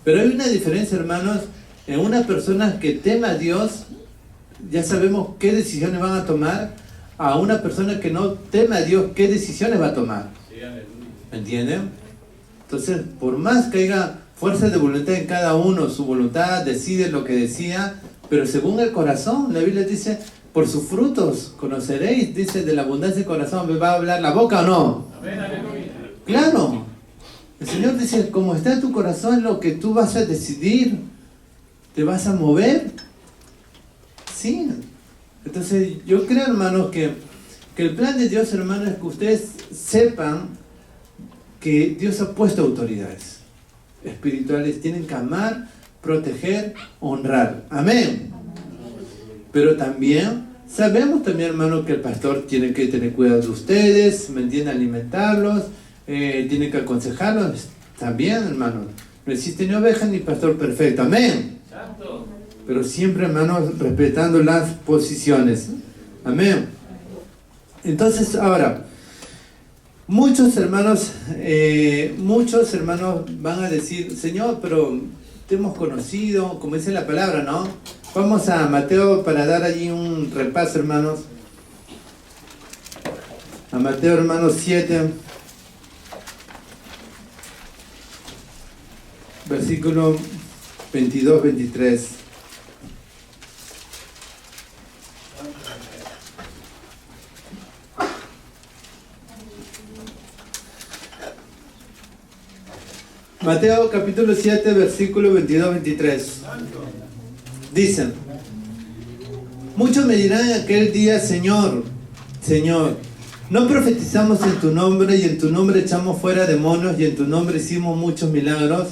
Speaker 2: Pero hay una diferencia, hermanos, en una persona que teme a Dios, ya sabemos qué decisiones van a tomar, a una persona que no teme a Dios, qué decisiones va a tomar. ¿Me entienden? Entonces, por más que haya fuerza de voluntad en cada uno, su voluntad decide lo que decía, pero según el corazón, la Biblia dice, por sus frutos conoceréis, dice, de la abundancia del corazón, ¿me va a hablar la boca o no? Amén, aleluya. Claro. El Señor dice, como está en tu corazón, lo que tú vas a decidir, te vas a mover. Sí. Entonces, yo creo, hermanos, que el plan de Dios, hermanos, es que ustedes sepan que Dios ha puesto autoridades espirituales, tienen que amar, proteger, honrar. Amén. Pero también sabemos también, hermano, que el pastor tiene que tener cuidado de ustedes, ¿me entienden? Alimentarlos, tiene que aconsejarlos. También, hermano, no existe ni oveja ni pastor perfecto. Amén. Pero siempre, hermanos, respetando las posiciones. Amén. Entonces, ahora, muchos hermanos van a decir, Señor, pero te hemos conocido, como dice la palabra, ¿no? Vamos a Mateo para dar allí un repaso, hermanos. A Mateo, hermanos, 7, versículo 22, 23. Mateo capítulo 7, versículo 22, 23. Dicen, muchos me dirán en aquel día, Señor, Señor, ¿no profetizamos en tu nombre y en tu nombre echamos fuera demonios y en tu nombre hicimos muchos milagros?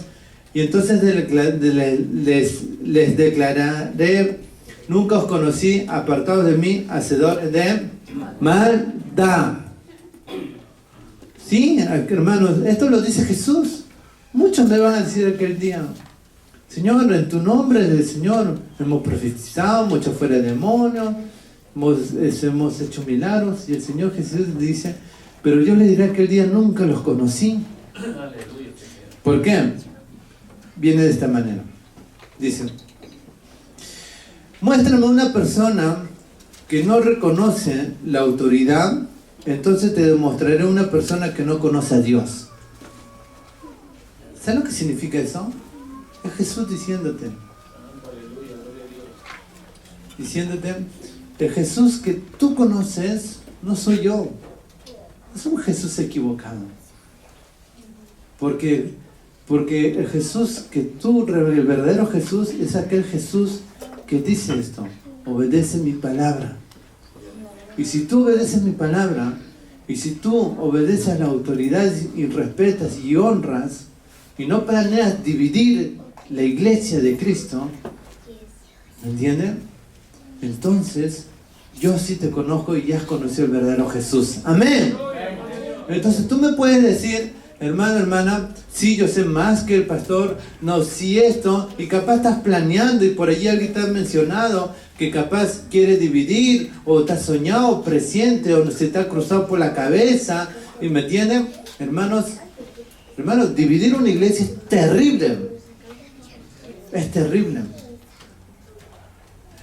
Speaker 2: Y entonces les declararé, nunca os conocí, apartados de mí, hacedores de maldad. Sí, hermanos, esto lo dice Jesús. Muchos me van a decir aquel día, Señor, en tu nombre del Señor hemos profetizado, hemos echado fuera demonios, hemos hecho milagros. Y el Señor Jesús dice, pero yo le diré aquel día, nunca los conocí. ¿Por qué? Viene de esta manera. Dice, muéstrame una persona que no reconoce la autoridad, entonces te demostraré una persona que no conoce a Dios. ¿Sabes lo que significa eso? Es Jesús diciéndote, el Jesús que tú conoces no soy yo. Es un Jesús equivocado. Porque el Jesús que tú, el verdadero Jesús, es aquel Jesús que dice esto: obedece mi palabra. Y si tú obedeces mi palabra, y si tú obedeces a la autoridad y respetas y honras, y no planeas dividir la iglesia de Cristo, ¿me entienden? Entonces, yo sí te conozco y ya has conocido el verdadero Jesús. ¡Amén! Entonces tú me puedes decir, hermano, hermana, sí, yo sé más que el pastor, no, sí esto, y capaz estás planeando y por allí alguien te ha mencionado que capaz quiere dividir, o te has soñado, presiente, o se te ha cruzado por la cabeza, y me entienden, hermanos, dividir una iglesia es terrible. Es terrible.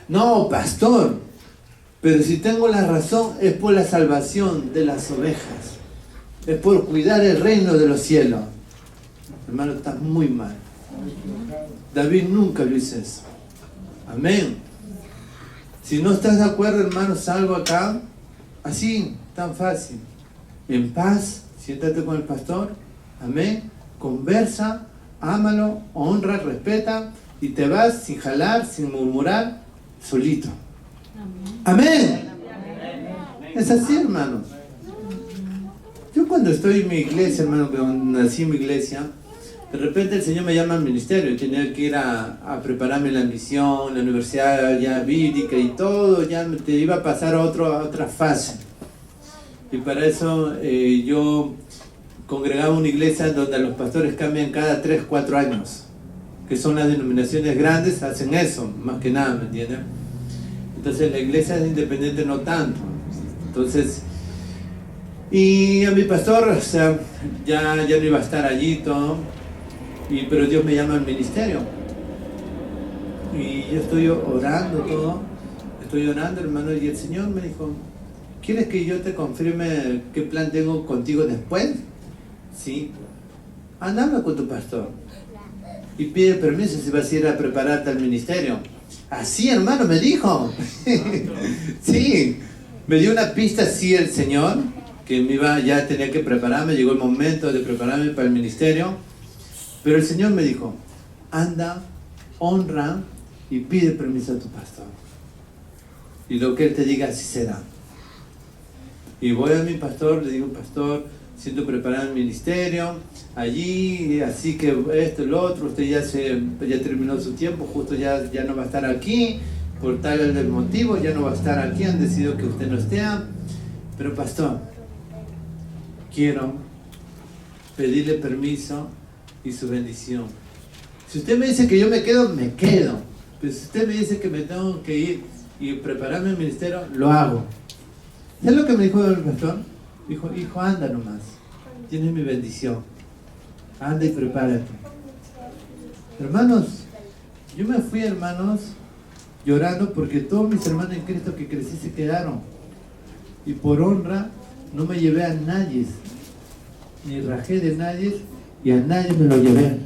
Speaker 2: No, pastor, pero si tengo la razón es por la salvación de las ovejas. Es por cuidar el reino de los cielos. Hermano, estás muy mal. David nunca lo hizo eso. Amén. Si no estás de acuerdo, hermano, salgo acá. Así, tan fácil. En paz, siéntate con el pastor. Amén. Conversa, ámalo, honra, respeta. Y te vas sin jalar, sin murmurar, solito. Amén. Es así, hermanos. Yo cuando estoy en mi iglesia, hermano, cuando nací en mi iglesia, de repente el Señor me llama al ministerio y tenía que ir a prepararme la misión, la universidad ya bíblica y todo, ya te iba a pasar a otra fase. Y para eso yo congregaba una iglesia donde los pastores cambian cada 3-4 años, que son las denominaciones grandes, hacen eso, más que nada, ¿me entienden? Entonces la iglesia es independiente no tanto. Entonces, y a mi pastor, o sea, ya no iba a estar allí todo, pero Dios me llama al ministerio. Y yo estoy orando todo, estoy orando, hermano, y el Señor me dijo, ¿quieres que yo te confirme qué plan tengo contigo después? Sí. Anda, habla con tu pastor y pide permiso si vas a ir a prepararte al ministerio. Así, hermano, me dijo. Sí, me dio una pista así el Señor, que ya tenía que prepararme, llegó el momento de prepararme para el ministerio, pero el Señor me dijo, anda, honra y pide permiso a tu pastor, y lo que él te diga así será. Y voy a mi pastor, le digo, pastor, siento preparar el ministerio allí, así que esto, lo otro, usted ya terminó su tiempo, justo ya no va a estar aquí, por tal del motivo, ya no va a estar aquí, han decidido que usted no esté, pero pastor, quiero pedirle permiso y su bendición. Si usted me dice que yo me quedo, pero si usted me dice que me tengo que ir y prepararme el ministerio, lo hago. ¿Sabes lo que me dijo el pastor? Dijo, hijo, anda nomás, tienes mi bendición, anda y prepárate. Hermanos, yo me fui, hermanos, llorando porque todos mis hermanos en Cristo que crecí se quedaron, y por honra no me llevé a nadie, ni rajé de nadie, y a nadie me lo llevé.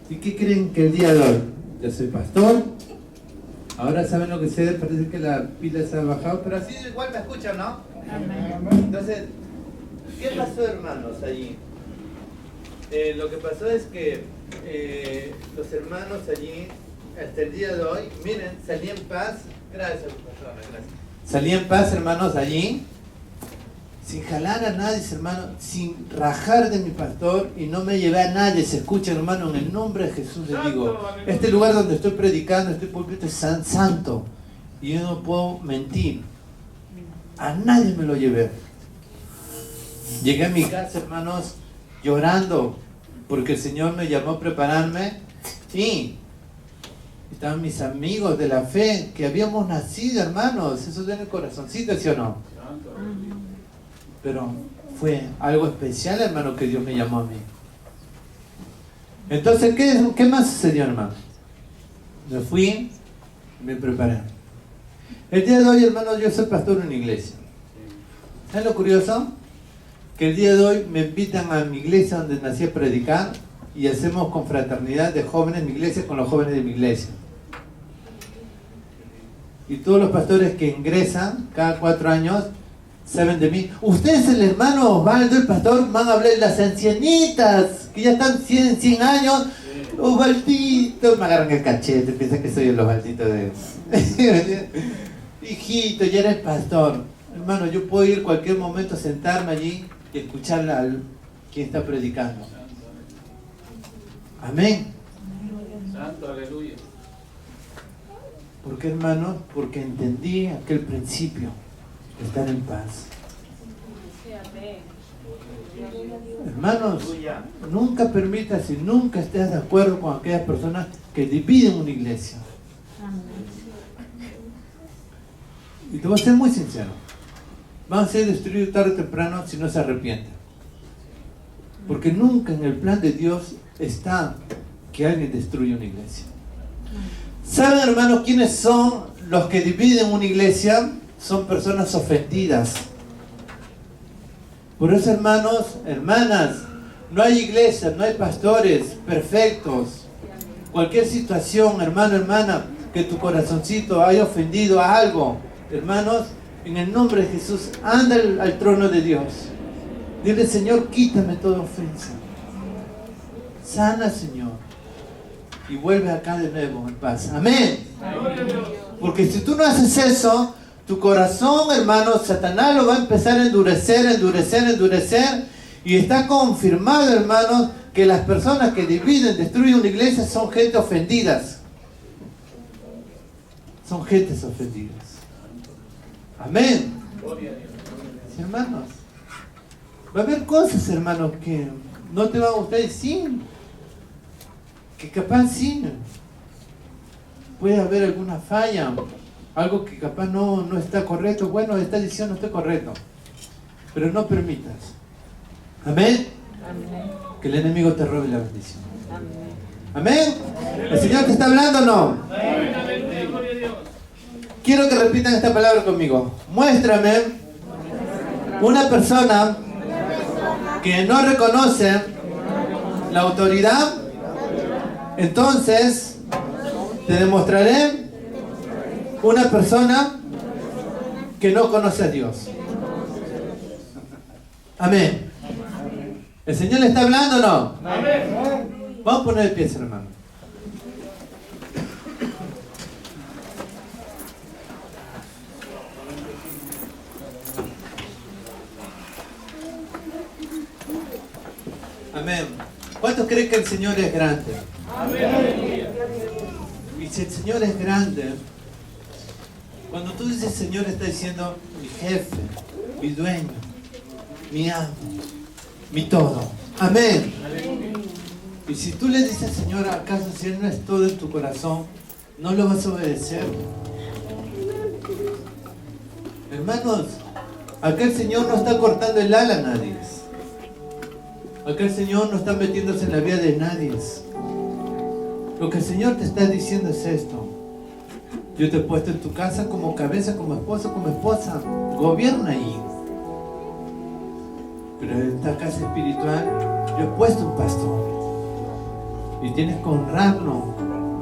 Speaker 2: ¿Y qué creen que el día de hoy? Yo soy pastor, ahora saben lo que sé, parece que la pila se ha bajado, pero así igual me escuchan, ¿no? Entonces, ¿qué pasó, hermanos, allí? Lo que pasó es que los hermanos allí, hasta el día de hoy, miren, salí en paz, gracias, gracias. Salí en paz, hermanos, allí, sin jalar a nadie, hermano, sin rajar de mi pastor, y no me llevé a nadie. Se escucha, hermano, en el nombre de Jesús les digo, este lugar donde estoy predicando, este púlpito es santo, y yo no puedo mentir. A nadie me lo llevé. Llegué a mi casa, hermanos, llorando, porque el Señor me llamó a prepararme, y estaban mis amigos de la fe, que habíamos nacido, hermanos, eso tiene el corazoncito, ¿sí o no? Pero fue algo especial, hermano, que Dios me llamó a mí. Entonces, ¿qué más sucedió, hermano? Me fui, me preparé. El día de hoy, hermano, yo soy pastor en una iglesia. ¿Sabes lo curioso? Que el día de hoy me invitan a mi iglesia donde nací a predicar, y hacemos confraternidad de jóvenes en mi iglesia con los jóvenes de mi iglesia. y todos los pastores que ingresan cada 4 años saben de mí. Ustedes, el hermano Osvaldo, el pastor, van a hablar de las ancianitas que ya están 100 años. Osvaldito, me agarran el cachete, piensan que soy el Osvaldito de... Hijito, ya eres pastor. Hermano, yo puedo ir cualquier momento, sentarme allí y escuchar a quien está predicando. Amén.
Speaker 1: Santo, aleluya.
Speaker 2: ¿Por qué, hermano? Porque entendí aquel principio de estar en paz. Hermanos, nunca permitas y nunca estés de acuerdo con aquellas personas que dividen una iglesia. Y te voy a ser muy sincero. Van a ser destruidos tarde o temprano si no se arrepienten. Porque nunca en el plan de Dios está que alguien destruya una iglesia. ¿Saben, hermanos, quiénes son los que dividen una iglesia? Son personas ofendidas. Por eso, hermanos, hermanas, no hay iglesia, no hay pastores perfectos. Cualquier situación, hermano, hermana, que tu corazoncito haya ofendido a algo, hermanos, en el nombre de Jesús, anda al trono de Dios. Dile, Señor, quítame toda ofensa. Sana, Señor. Y vuelve acá de nuevo en paz. Amén. Porque si tú no haces eso, tu corazón, hermano, Satanás lo va a empezar a endurecer. Y está confirmado, hermanos, que las personas que dividen, destruyen una iglesia son gente ofendidas. Son gentes ofendidas. Amén. Sí, hermanos. Va a haber cosas, hermanos, que no te van a gustar y sí. Que capaz sí. Puede haber alguna falla. Algo que capaz no está correcto. Bueno, esta decisión no está correcto. Pero no permitas. Amén. Amén. Que el enemigo te robe la bendición. Amén. Amén. ¿El Señor te está hablando o no? Amén. Quiero que repitan esta palabra conmigo. Muéstrame una persona que no reconoce la autoridad. Entonces te demostraré una persona que no conoce a Dios. Amén. ¿El Señor le está hablando o no? Amén. Vamos a poner de pie, hermano. Amén. ¿Cuántos creen que el Señor es grande? Amén. Y si el Señor es grande, cuando tú dices Señor, está diciendo mi jefe, mi dueño, mi amo, mi todo. Amén. Y si tú le dices Señor, ¿acaso si Él no es todo en tu corazón, no lo vas a obedecer? Hermanos, acá el Señor no está cortando el ala a nadie. Acá el Señor no está metiéndose en la vida de nadie. Lo que el Señor te está diciendo es esto. Yo te he puesto en tu casa como cabeza, como esposa. Gobierna ahí. Pero en esta casa espiritual yo he puesto un pastor. Y tienes que honrarlo,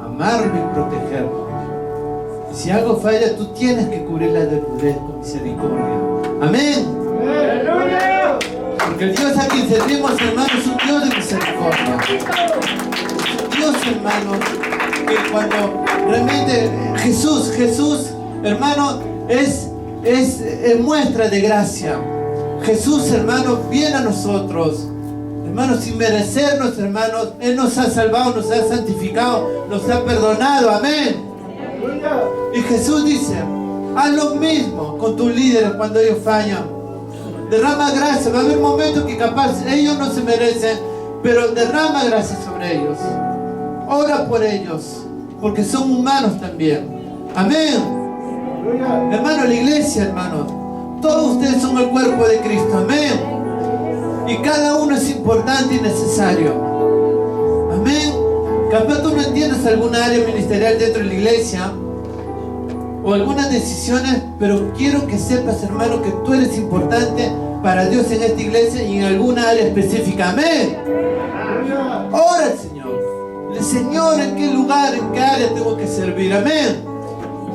Speaker 2: amarlo y protegerlo. Y si algo falla, tú tienes que cubrir la desnudez con misericordia. Amén. ¡Aleluya! Porque el Dios a quien servimos, hermanos, es un Dios de misericordia. Es un Dios, hermanos, que cuando realmente Jesús, hermano, es muestra de gracia. Jesús, hermano, viene a nosotros, hermanos, sin merecernos, hermanos. Él nos ha salvado, nos ha santificado, nos ha perdonado. Amén. Y Jesús dice, haz lo mismo con tus líderes cuando ellos fallan. Derrama gracia. Va a haber momentos que capaz ellos no se merecen, pero derrama gracia sobre ellos. Ora por ellos, porque son humanos también. Amén. Hermano, la iglesia, hermanos, todos ustedes son el cuerpo de Cristo. Amén. Y cada uno es importante y necesario. Amén. Capaz tú no entiendes alguna área ministerial dentro de la iglesia o algunas decisiones, pero quiero que sepas, hermano, que tú eres importante para Dios en esta iglesia y en alguna área específica. Amén. Ora al Señor. Señor, ¿en qué lugar, en qué área tengo que servir? Amén.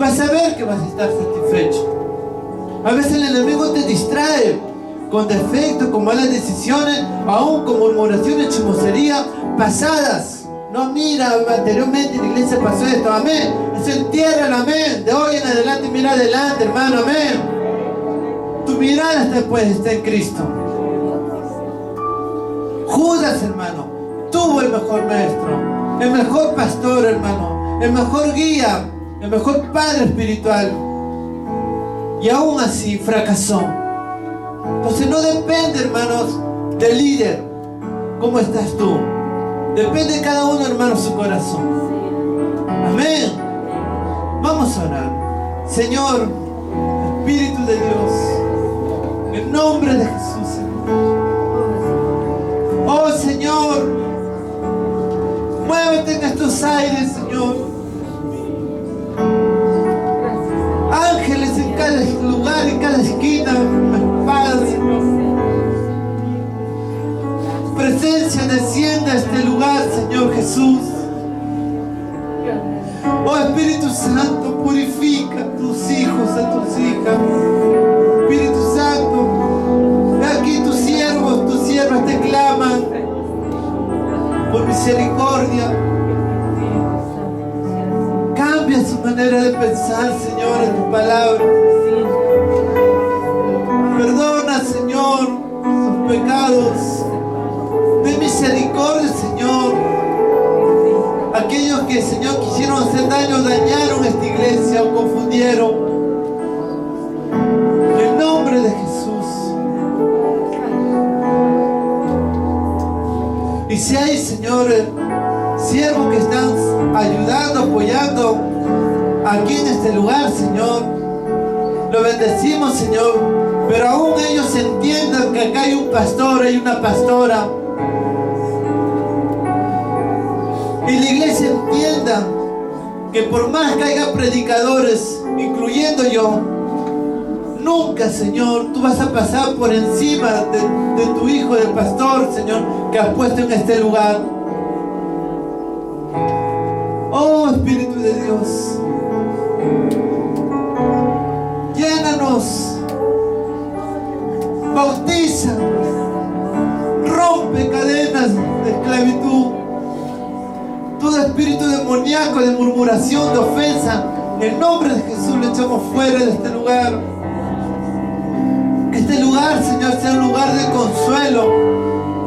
Speaker 2: vas a ver que vas a estar satisfecho. A veces el enemigo te distrae con defectos, con malas decisiones, aún con murmuraciones, chismosería pasadas. No, mira, anteriormente en la iglesia pasó esto, amén. Eso entierra, amén. De hoy en adelante, mira adelante, hermano, amén. Tu mirada después está en Cristo. Judas, hermano, tuvo el mejor maestro, el mejor pastor, hermano, el mejor guía, el mejor padre espiritual. Y aún así fracasó. Entonces no depende, hermanos, del líder. ¿Cómo estás tú? Depende de cada uno, hermano, su corazón. Amén. Vamos a orar. Señor, Espíritu de Dios, en nombre de Jesús, Señor. Oh, Señor, muévete en estos aires, Señor. Ángeles en cada lugar, en cada esquina, Padre. Tu presencia descienda a este lugar, Señor Jesús. Oh, Espíritu Santo, purifica a tus hijos, a tus hijas. Espíritu Santo, ve aquí tus siervas te claman por misericordia. Cambia su manera de pensar, Señor, en tu palabra. Perdona, Señor, sus pecados. Ten misericordia, Señor. Aquellos que, Señor, quisieron hacer daño, dañaron esta iglesia o confundieron. En el nombre de Jesús. Y si hay, Señor, siervos que están ayudando, apoyando aquí en este lugar, Señor, lo bendecimos, Señor. Pero aún ellos entiendan que acá hay un pastor, hay una pastora. Y la iglesia entienda que por más que haya predicadores, incluyendo yo, nunca, Señor, tú vas a pasar por encima de tu hijo, del pastor, Señor, que has puesto en este lugar. Oh, Espíritu de Dios, llénanos, bautiza, rompe cadenas de esclavitud. Todo espíritu demoníaco de murmuración, de ofensa, en el nombre de Jesús lo echamos fuera de este lugar. Que este lugar, Señor, sea un lugar de consuelo,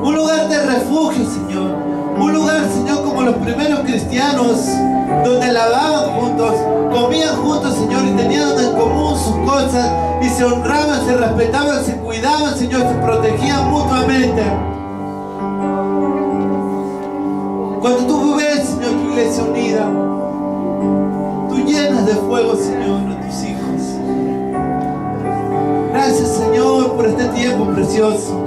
Speaker 2: un lugar de refugio, Señor. Un lugar, Señor, como los primeros cristianos, donde alababan juntos, comían juntos, Señor, y tenían en común sus cosas, y se honraban, se respetaban, se cuidaban, Señor, se protegían mutuamente. Cuando tú ves, Señor, tu iglesia unida, tú llenas de fuego, Señor, a tus hijos. Gracias, Señor, por este tiempo precioso.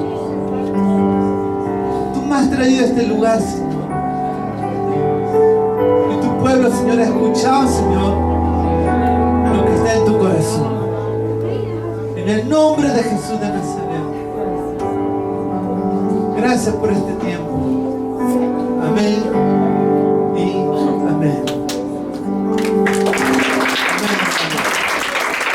Speaker 2: Tú me has traído a este lugar, Señor. Y tu pueblo, Señor, ha escuchado, Señor, lo que está en tu corazón. En el nombre de Jesús de Nazaret. Gracias por este tiempo. Amén.